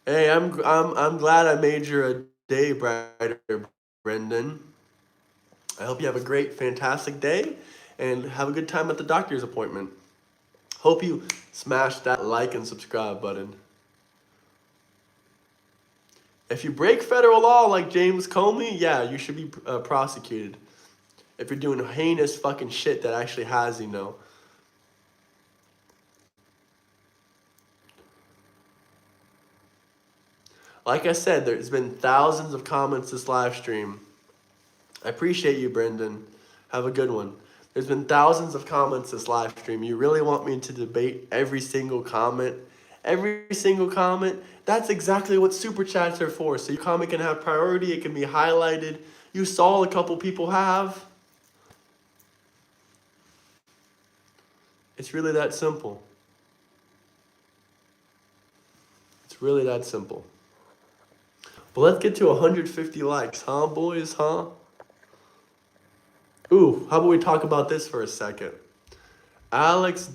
[SPEAKER 1] Hey, I'm glad I made your day brighter, Brendan. I hope you have a great, fantastic day and have a good time at the doctor's appointment. Hope you smash that like and subscribe button. If you break federal law like James Comey, yeah, you should be prosecuted. If you're doing heinous fucking shit that actually has, Like I said, there's been thousands of comments this live stream. I appreciate you, Brendan. Have a good one. There's been thousands of comments this live stream. You really want me to debate every single comment? Every single comment? That's exactly what super chats are for. So your comment can have priority, it can be highlighted. You saw a couple people have. It's really that simple. It's really that simple. But let's get to 150 likes, huh, boys, huh? Ooh, how about we talk about this for a second? What is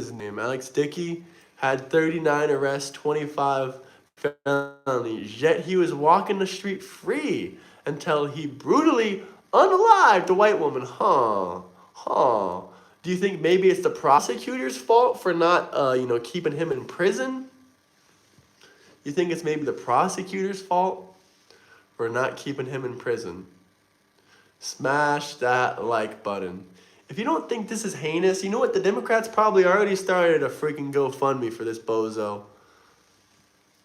[SPEAKER 1] his name? Alex Dickey had 39 arrests, 25 felonies, yet he was walking the street free until he brutally unalived a white woman. Huh. Do you think maybe it's the prosecutor's fault for not, keeping him in prison? You think it's maybe the prosecutor's fault for not keeping him in prison? Smash that like button. If you don't think this is heinous, you know what? The Democrats probably already started a freaking GoFundMe for this bozo.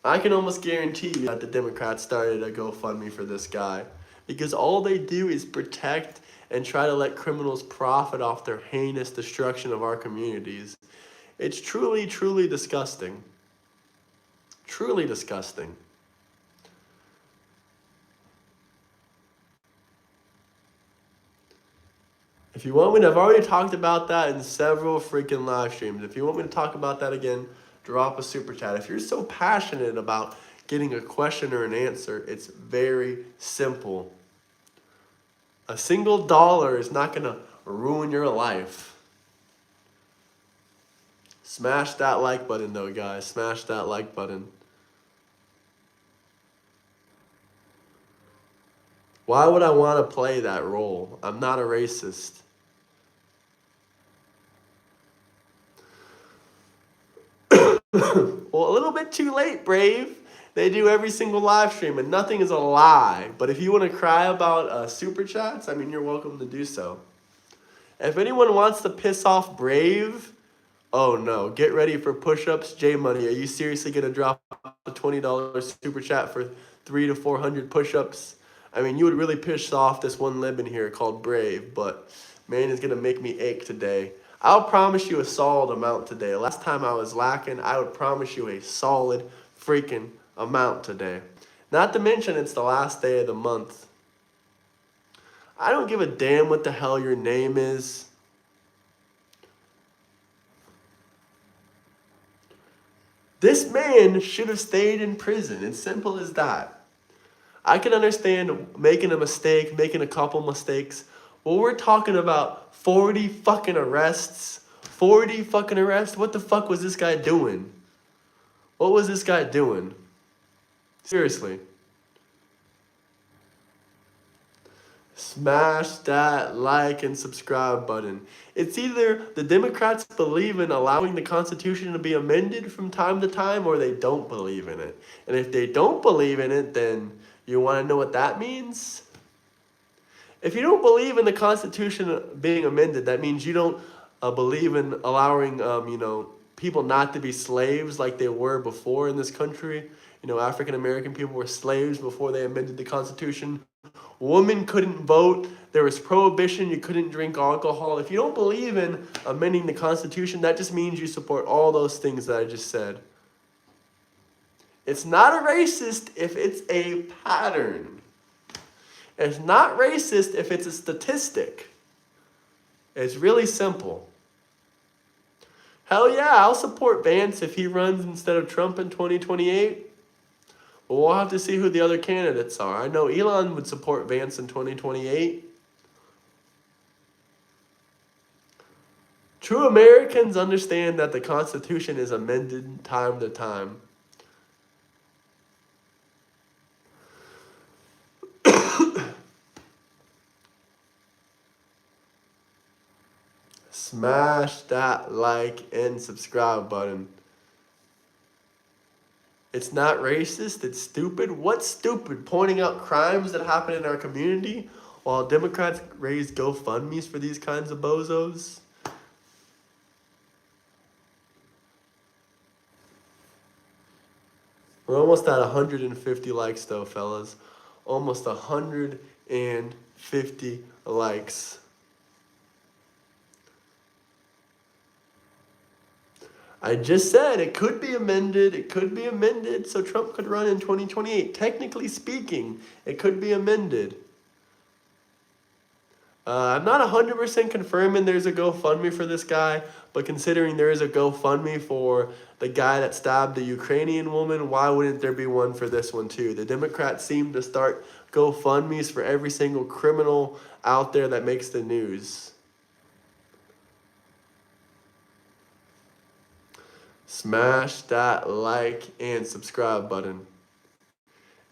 [SPEAKER 1] I can almost guarantee you that the Democrats started a GoFundMe for this guy. Because all they do is protect and try to let criminals profit off their heinous destruction of our communities. It's truly, truly disgusting. Truly disgusting. If you want me to, I've already talked about that in several freaking live streams. If you want me to talk about that again, drop a super chat. If you're so passionate about getting a question or an answer, it's very simple. A single dollar is not going to ruin your life. Smash that like button though, guys. Smash that like button. Why would I want to play that role? I'm not a racist. Well, a little bit too late, Brave. They do every single live stream and nothing is a lie. But if you want to cry about super chats, I mean, you're welcome to do so. If anyone wants to piss off Brave, oh no, get ready for push-ups. J-Money, are you seriously going to drop a $20 super chat for 300 to 400 push-ups? I mean, you would really piss off this one lib in here called Brave, but man, it's going to make me ache today. I'll promise you a solid amount today. Last time I was lacking, I would promise you a solid freaking amount today. Not to mention it's the last day of the month. I don't give a damn what the hell your name is. This man should have stayed in prison. It's simple as that. I can understand making a mistake, making a couple mistakes. Well, we're talking about 40 fucking arrests. 40 fucking arrests? What the fuck was this guy doing? What was this guy doing? Seriously. Smash that like and subscribe button. It's either the Democrats believe in allowing the Constitution to be amended from time to time or they don't believe in it. And if they don't believe in it, then you want to know what that means? If you don't believe in the Constitution being amended, that means you don't believe in allowing, people not to be slaves like they were before in this country. African American people were slaves before they amended the Constitution. Women couldn't vote. There was prohibition. You couldn't drink alcohol. If you don't believe in amending the Constitution, that just means you support all those things that I just said. It's not a racist if it's a pattern. It's not racist if it's a statistic. It's really simple. Hell yeah, I'll support Vance if he runs instead of Trump in 2028. Well, we'll have to see who the other candidates are. I know Elon would support Vance in 2028. True Americans understand that the Constitution is amended time to time. Smash that like and subscribe button. It's not racist, it's stupid. What's stupid? Pointing out crimes that happen in our community while Democrats raise GoFundMes for these kinds of bozos? We're almost at 150 likes though, fellas. Almost 150 50 likes. I just said it could be amended. It could be amended so Trump could run in 2028. Technically speaking, it could be amended. I'm not 100% confirming there's a GoFundMe for this guy, but considering there is a GoFundMe for the guy that stabbed the Ukrainian woman, why wouldn't there be one for this one too? The Democrats seem to start GoFundMes for every single criminal out there that makes the news. Smash that like and subscribe button.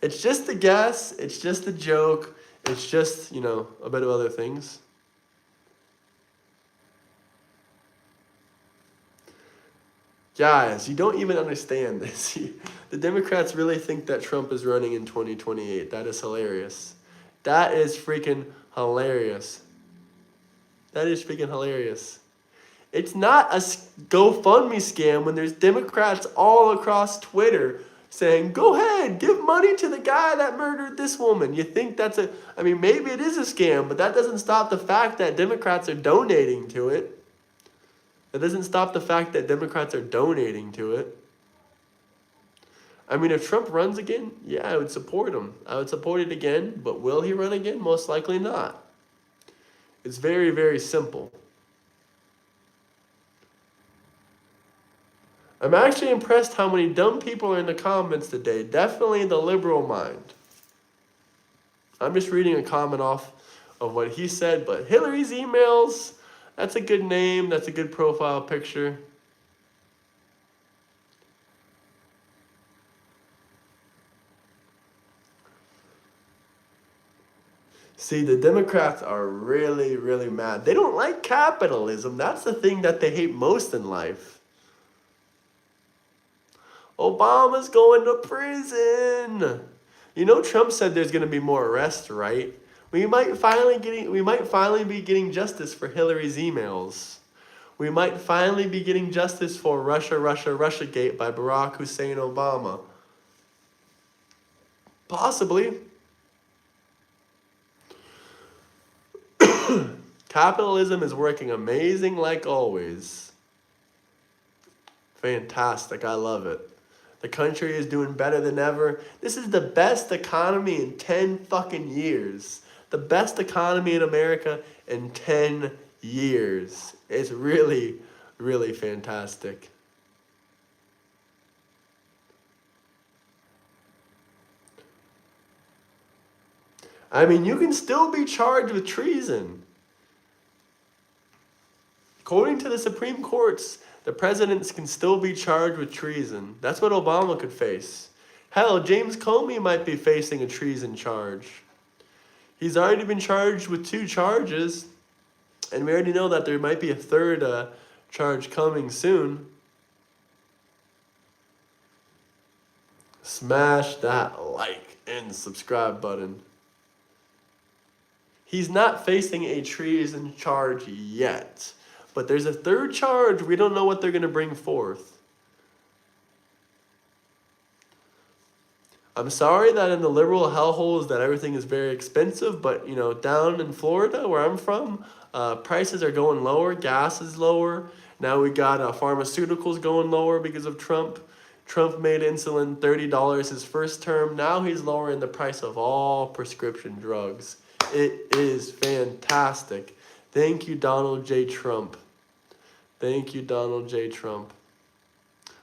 [SPEAKER 1] It's just a guess. It's just a joke. It's just, a bit of other things. Guys, you don't even understand this. The Democrats really think that Trump is running in 2028. That is hilarious. That is freaking hilarious. That is freaking hilarious. It's not a GoFundMe scam when there's Democrats all across Twitter saying, go ahead, give money to the guy that murdered this woman. You think maybe it is a scam, but that doesn't stop the fact that Democrats are donating to it. That doesn't stop the fact that Democrats are donating to it. If Trump runs again, yeah, I would support him. I would support it again, but will he run again? Most likely not. It's very, very simple. I'm actually impressed how many dumb people are in the comments today. Definitely the liberal mind. I'm just reading a comment off of what he said, but Hillary's emails, that's a good name. That's a good profile picture. See, the Democrats are really, really mad. They don't like capitalism. That's the thing that they hate most in life. Obama's going to prison. Trump said there's going to be more arrests, right? We might finally be getting justice for Hillary's emails. We might finally be getting justice for Russiagate by Barack Hussein Obama. Possibly. Capitalism is working amazing like always. Fantastic. I love it. The country is doing better than ever. This is the best economy in 10 fucking years. The best economy in America in 10 years. It's really, really fantastic. You can still be charged with treason. According to the Supreme Courts, the presidents can still be charged with treason. That's what Obama could face. Hell, James Comey might be facing a treason charge. He's already been charged with 2 charges, and we already know that there might be a third charge coming soon. Smash that like and subscribe button. He's not facing a treason charge yet. But there's a third charge. We don't know what they're going to bring forth. I'm sorry that in the liberal hellholes that everything is very expensive, but down in Florida where I'm from, prices are going lower, gas is lower. Now we got pharmaceuticals going lower because of Trump. Trump made insulin $30 his first term. Now he's lowering the price of all prescription drugs. It is fantastic. Thank you, Donald J. Trump. Thank you, Donald J. Trump.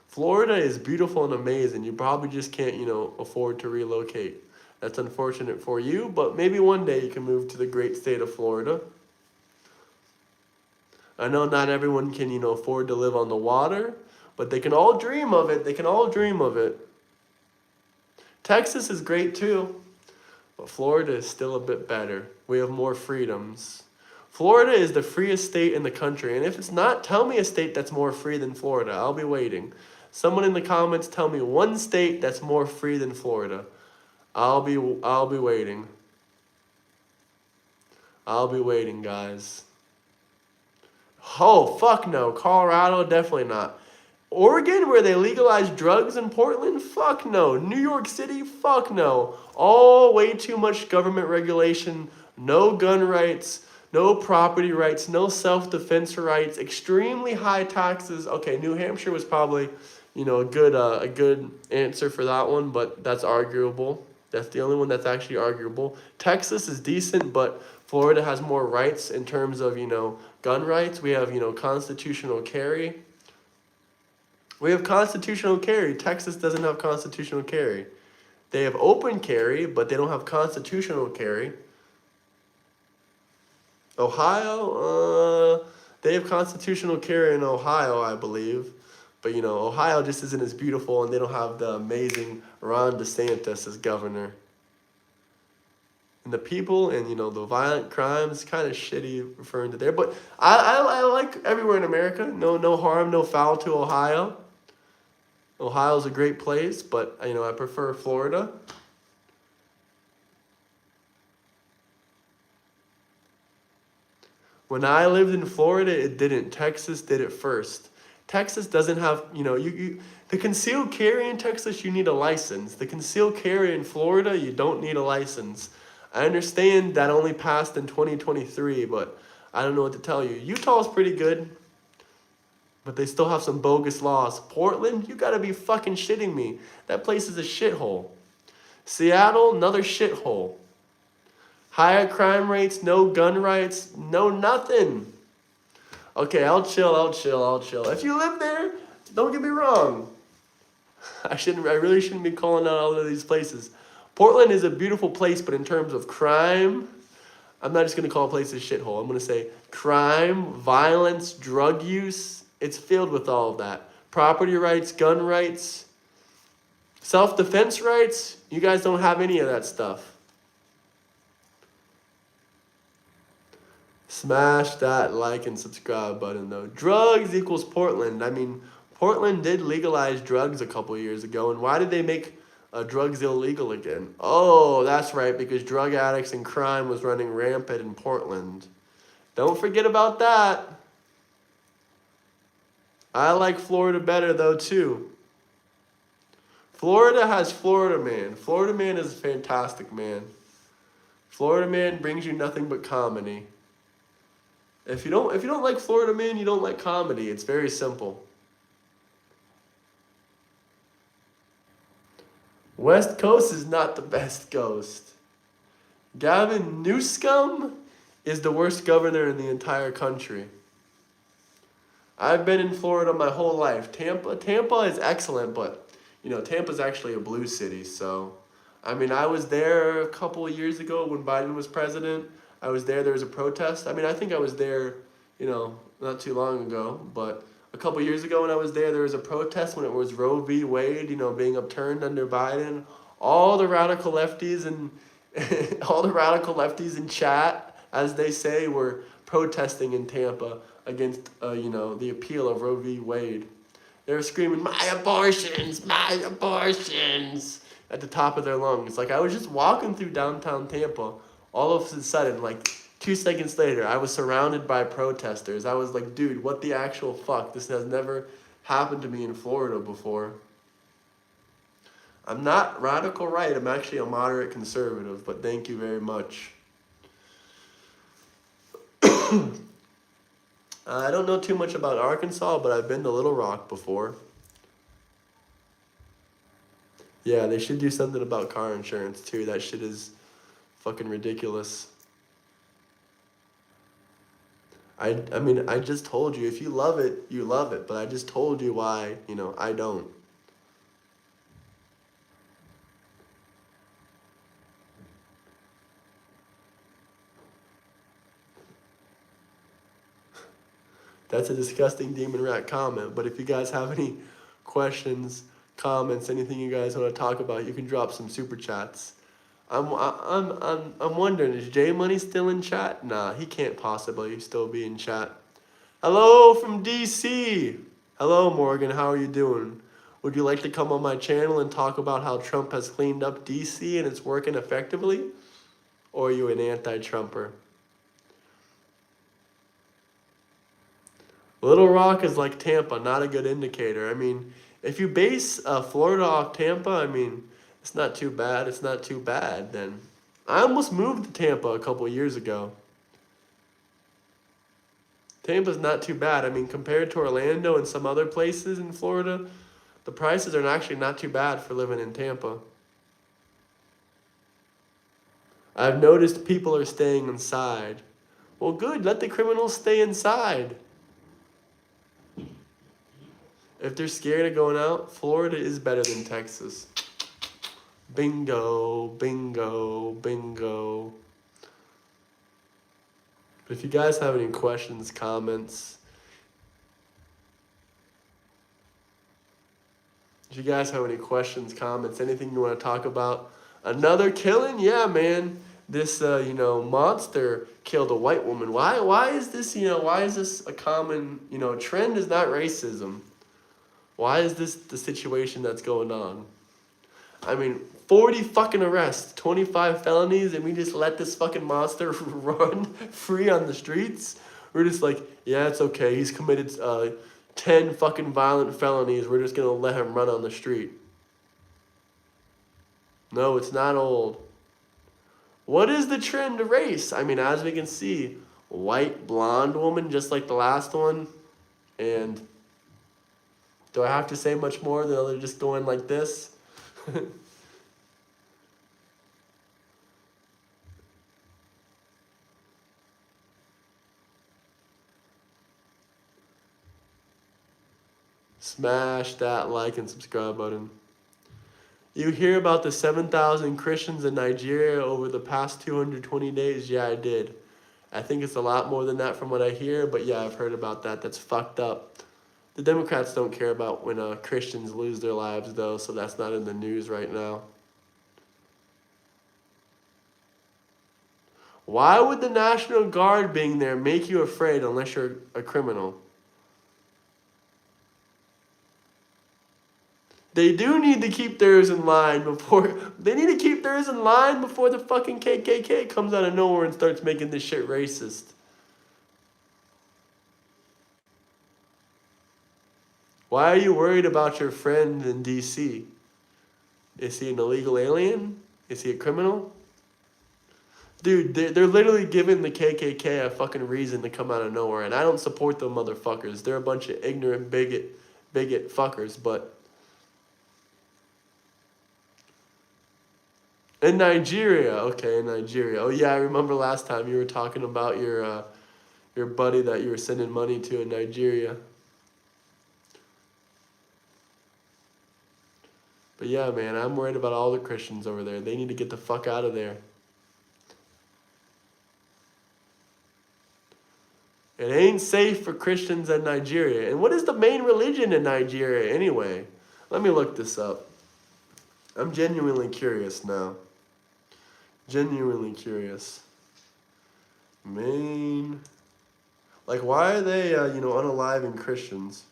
[SPEAKER 1] Florida is beautiful and amazing. You probably just can't, afford to relocate. That's unfortunate for you, but maybe one day you can move to the great state of Florida. I know not everyone can, afford to live on the water, but they can all dream of it. They can all dream of it. Texas is great too, but Florida is still a bit better. We have more freedoms. Florida is the freest state in the country, and if it's not, tell me a state that's more free than Florida. I'll be waiting. Someone in the comments tell me one state that's more free than Florida. I'll be waiting. I'll be waiting, guys. Oh, fuck no. Colorado, definitely not. Oregon, where they legalized drugs in Portland? Fuck no. New York City? Fuck no. All way too much government regulation No gun rights, no property rights, no self-defense rights, extremely high taxes. Okay, New Hampshire was probably, a good answer for that one, but that's arguable. That's the only one that's actually arguable. Texas is decent, but Florida has more rights in terms of, gun rights. We have, constitutional carry. We have constitutional carry. Texas doesn't have constitutional carry. They have open carry, but they don't have constitutional carry. Ohio, they have constitutional carry in Ohio, I believe. But, Ohio just isn't as beautiful, and they don't have the amazing Ron DeSantis as governor. And the people and, the violent crimes, kind of shitty referring to there. But I like everywhere in America. No harm, no foul to Ohio. Ohio's a great place, but, I prefer Florida. When I lived in Florida, it didn't. Texas did it first. Texas doesn't have, the concealed carry in Texas, you need a license. The concealed carry in Florida, you don't need a license. I understand that only passed in 2023, but I don't know what to tell you. Utah's pretty good, but they still have some bogus laws. Portland, you gotta be fucking shitting me. That place is a shithole. Seattle, another shithole. Higher crime rates, no gun rights, no nothing. Okay, I'll chill. If you live there, don't get me wrong. I really shouldn't be calling out all of these places. Portland is a beautiful place, but in terms of crime, I'm not just gonna call a place a shithole. I'm gonna say crime, violence, drug use, it's filled with all of that. Property rights, gun rights, self-defense rights, you guys don't have any of that stuff. Smash that like and subscribe button, though. Drugs equals Portland. I mean, Portland did legalize drugs a couple years ago, and why did they make drugs illegal again? Oh, that's right, because drug addicts and crime was running rampant in Portland. Don't forget about that. I like Florida better, though, too. Florida has Florida Man. Florida Man is a fantastic man. Florida Man brings you nothing but comedy. If you don't like Florida Man, you don't like comedy. It's very simple. West Coast is not the best coast. Gavin Newsom is the worst governor in the entire country. I've been in Florida my whole life. Tampa is excellent, but Tampa's actually a blue city. So, I was there a couple of years ago when Biden was president. I was there. There was a protest. I think I was there, not too long ago, but a couple years ago when I was there was a protest when it was Roe v. Wade, being upturned under Biden. All the radical lefties and all the radical lefties in chat, as they say, were protesting in Tampa against, the appeal of Roe v. Wade. They were screaming, my abortions, at the top of their lungs. Like, I was just walking through downtown Tampa. All of a sudden, 2 seconds later, I was surrounded by protesters. I was like, dude, what the actual fuck? This has never happened to me in Florida before. I'm not radical right. I'm actually a moderate conservative, but thank you very much. I don't know too much about Arkansas, but I've been to Little Rock before. Yeah, they should do something about car insurance, too. That shit is fucking ridiculous. I just told you, if you love it, you love it. But I just told you why, I don't. That's a disgusting demon rat comment. But if you guys have any questions, comments, anything you guys want to talk about, you can drop some super chats. I'm wondering, is J Money still in chat? Nah, he can't possibly still be in chat. Hello from DC. Hello, Morgan. How are you doing? Would you like to come on my channel and talk about how Trump has cleaned up DC and it's working effectively? Or are you an anti-Trumper? Little Rock is like Tampa, not a good indicator. If you base Florida off Tampa, it's not too bad. It's not too bad then. I almost moved to Tampa a couple of years ago. Tampa's not too bad. I mean, compared to Orlando and some other places in Florida, the prices are actually not too bad for living in Tampa. I've noticed people are staying inside. Well, good. Let the criminals stay inside. If they're scared of going out, Florida is better than Texas. Bingo, bingo, bingo. But if you guys have any questions, comments, anything you want to talk about, another killing? Yeah, man. This, monster killed a white woman. Why is this, why is this a common, trend is not racism. Why is this the situation that's going on? I mean, 40 fucking arrests, 25 felonies, and we just let this fucking monster run free on the streets? We're just like, yeah, it's okay. He's committed 10 fucking violent felonies. We're just going to let him run on the street. No, it's not old. What is the trend of race? I mean, as we can see, white, blonde woman, just like the last one. And do I have to say much more than they're just going like this? Smash that like and subscribe button. You hear about the 7,000 Christians in Nigeria over the past 220 days? Yeah, I did. I think it's a lot more than that from what I hear, but yeah, I've heard about that. That's fucked up. The Democrats don't care about when Christians lose their lives, though, so that's not in the news right now. Why would the National Guard being there make you afraid unless you're a criminal? They do need to keep theirs in line before... They need to keep theirs in line before the fucking KKK comes out of nowhere and starts making this shit racist. Why are you worried about your friend in D.C.? Is he an illegal alien? Is he a criminal? Dude, they're literally giving the KKK a fucking reason to come out of nowhere, and I don't support them motherfuckers. They're a bunch of ignorant bigot fuckers, but... In Nigeria, okay, in Nigeria. Oh yeah, I remember last time you were talking about your buddy that you were sending money to in Nigeria. But yeah, man, I'm worried about all the Christians over there. They need to get the fuck out of there. It ain't safe for Christians in Nigeria. And what is the main religion in Nigeria anyway? Let me look this up. I'm genuinely curious now. Genuinely curious. Main... Like, why are they, unaliving Christians?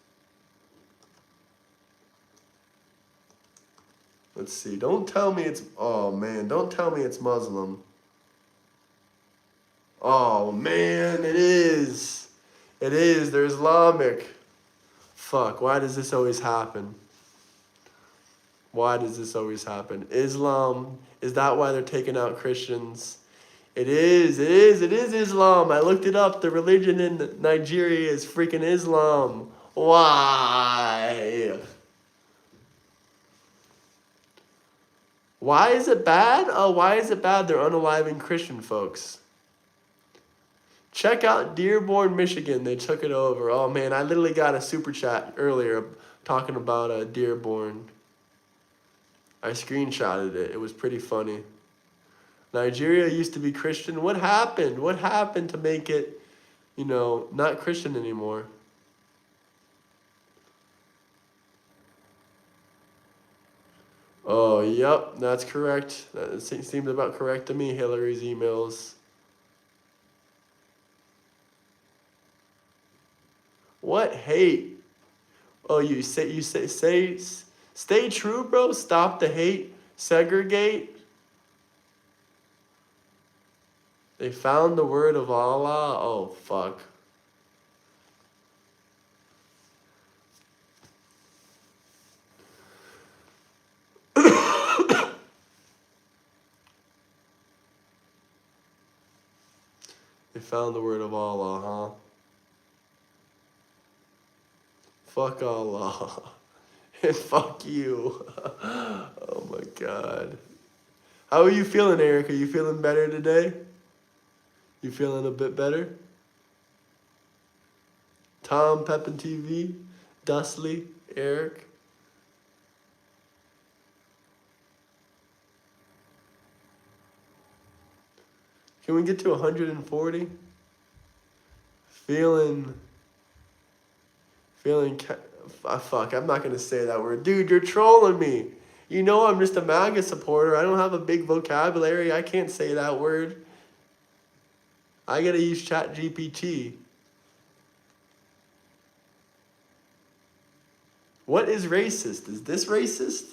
[SPEAKER 1] Let's see. Don't tell me it's... Oh, man. Don't tell me it's Muslim. Oh, man. It is. It is. They're Islamic. Fuck. Why does this always happen? Why does this always happen? Islam. Is that why they're taking out Christians? It is. It is. It is Islam. I looked it up. The religion in Nigeria is freaking Islam. Why? Why is it bad? Oh, why is it bad? They're unaliving Christian folks. Check out Dearborn, Michigan. They took it over. Oh, man, I literally got a super chat earlier talking about Dearborn. I screenshotted it. It was pretty funny. Nigeria used to be Christian. What happened? What happened to make it, not Christian anymore? Oh, yep, that's correct. That seems about correct to me, Hillary's emails. What hate? Oh, you say, stay true, bro. Stop the hate. Segregate. They found the word of Allah. Oh, fuck. found the word of Allah, huh? Fuck Allah. And fuck you. Oh my God. How are you feeling, Eric? Are you feeling better today? You feeling a bit better? Tom, Pepin TV, Dustley, Eric. Can we get to 140? Fuck, I'm not gonna say that word. Dude, you're trolling me. You know I'm just a MAGA supporter. I don't have a big vocabulary. I can't say that word. I gotta use ChatGPT. What is racist? Is this racist?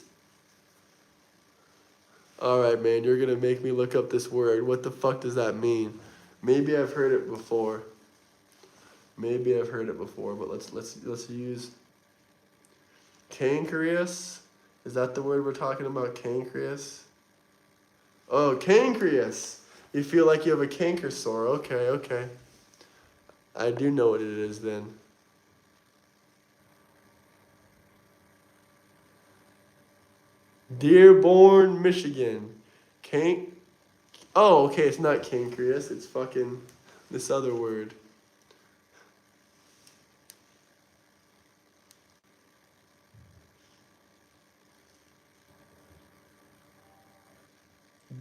[SPEAKER 1] Alright, man, you're gonna make me look up this word. What the fuck does that mean? Maybe I've heard it before. But let's use cancreous. Is that the word we're talking about? Cancreous? Oh, cancreous. You feel like you have a canker sore. Okay. I do know what it is then. Dearborn, Michigan. Oh, okay, it's not cancreous. It's fucking this other word.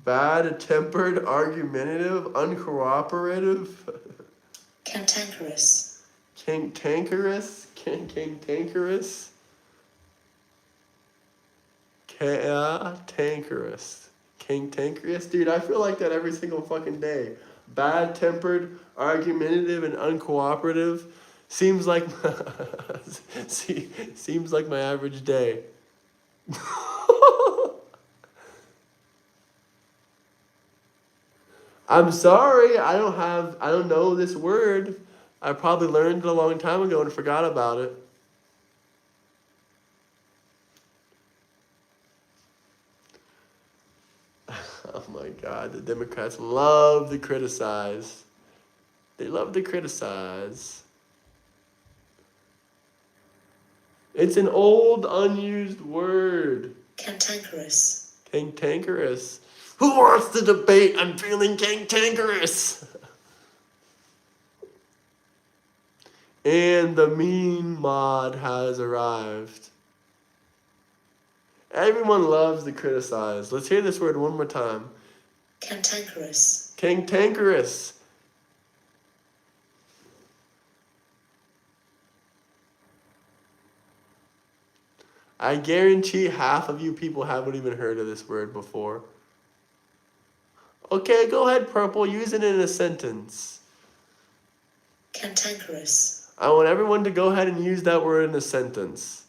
[SPEAKER 1] Bad-tempered, argumentative, uncooperative.
[SPEAKER 2] Cantankerous.
[SPEAKER 1] Cantankerous. Cantankerous. Cantankerous. Dude, I feel like that every single fucking day. Bad-tempered, argumentative, and uncooperative. Seems like seems like my average day. I'm sorry, I don't know this word. I probably learned it a long time ago and forgot about it. Oh my God, the Democrats love to criticize. They love to criticize. It's an old, unused word.
[SPEAKER 2] Cantankerous.
[SPEAKER 1] Cantankerous. Who wants to debate? I'm feeling cantankerous. And the mean mod has arrived. Everyone loves to criticize. Let's hear this word one more time.
[SPEAKER 2] Cantankerous.
[SPEAKER 1] Cantankerous. I guarantee half of you people haven't even heard of this word before. Okay, go ahead, Purple. Use it in a sentence.
[SPEAKER 2] Cantankerous.
[SPEAKER 1] I want everyone to go ahead and use that word in a sentence.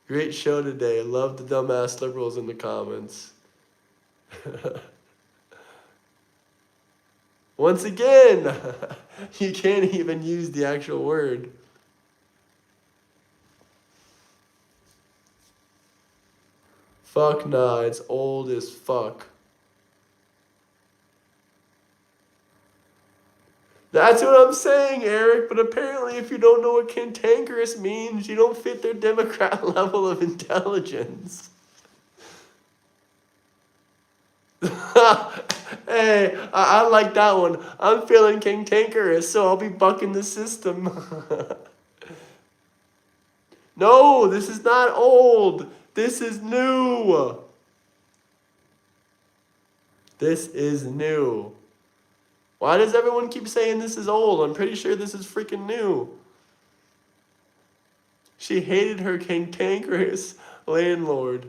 [SPEAKER 1] Great show today. Love the dumbass liberals in the comments. Once again, you can't even use the actual word. Fuck nah, it's old as fuck. That's what I'm saying, Eric, but apparently if you don't know what cantankerous means, you don't fit their Democrat level of intelligence. Hey, I like that one. I'm feeling cantankerous, so I'll be bucking the system. No, this is not old. This is new. This is new. Why does everyone keep saying this is old? I'm pretty sure this is freaking new. She hated her cantankerous landlord.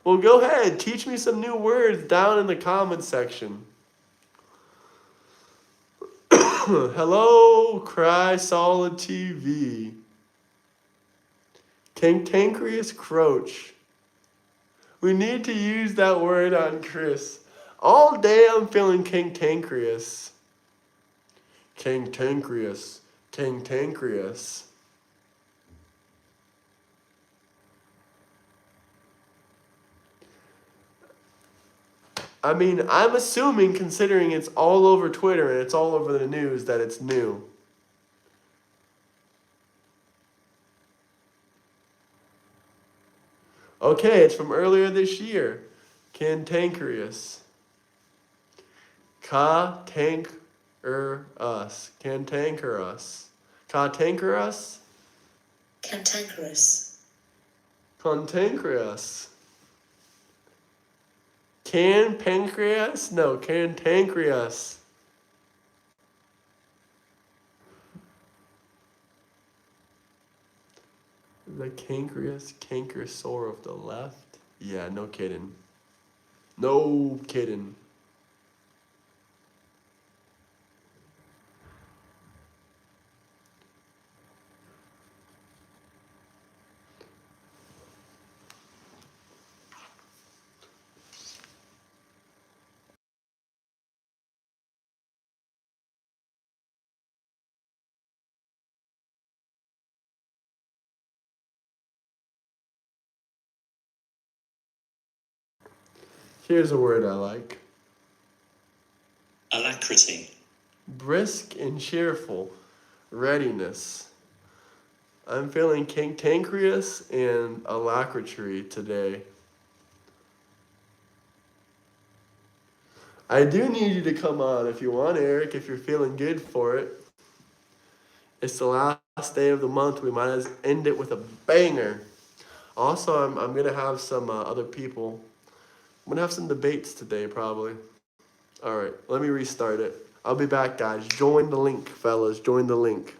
[SPEAKER 1] Well, go ahead. Teach me some new words down in the comments section. Hello, Cry Solid TV. Cantankerous Croach. We need to use that word on Chris. All day I'm feeling cantankerous. Cantankerous. Cantankerous. I mean, I'm assuming, considering it's all over Twitter and it's all over the news, that it's new. Okay, it's from earlier this year. Cantankerous. Cantankerous. Cantankerous. Cantankerous?
[SPEAKER 3] Cantankerous.
[SPEAKER 1] Cantankerous. Can pancreas? No, cantankerous. The canker sore of the left? Yeah, no kidding. No kidding. Here's a word I like.
[SPEAKER 3] Alacrity.
[SPEAKER 1] Brisk and cheerful. Readiness. I'm feeling cantankerous and alacrity today. I do need you to come on if you want, Eric, if you're feeling good for it. It's the last day of the month. We might as well end it with a banger. Also, I'm going to have some other people. I'm going to have some debates today, probably. All right, let me restart it. I'll be back, guys. Join the link, fellas. Join the link.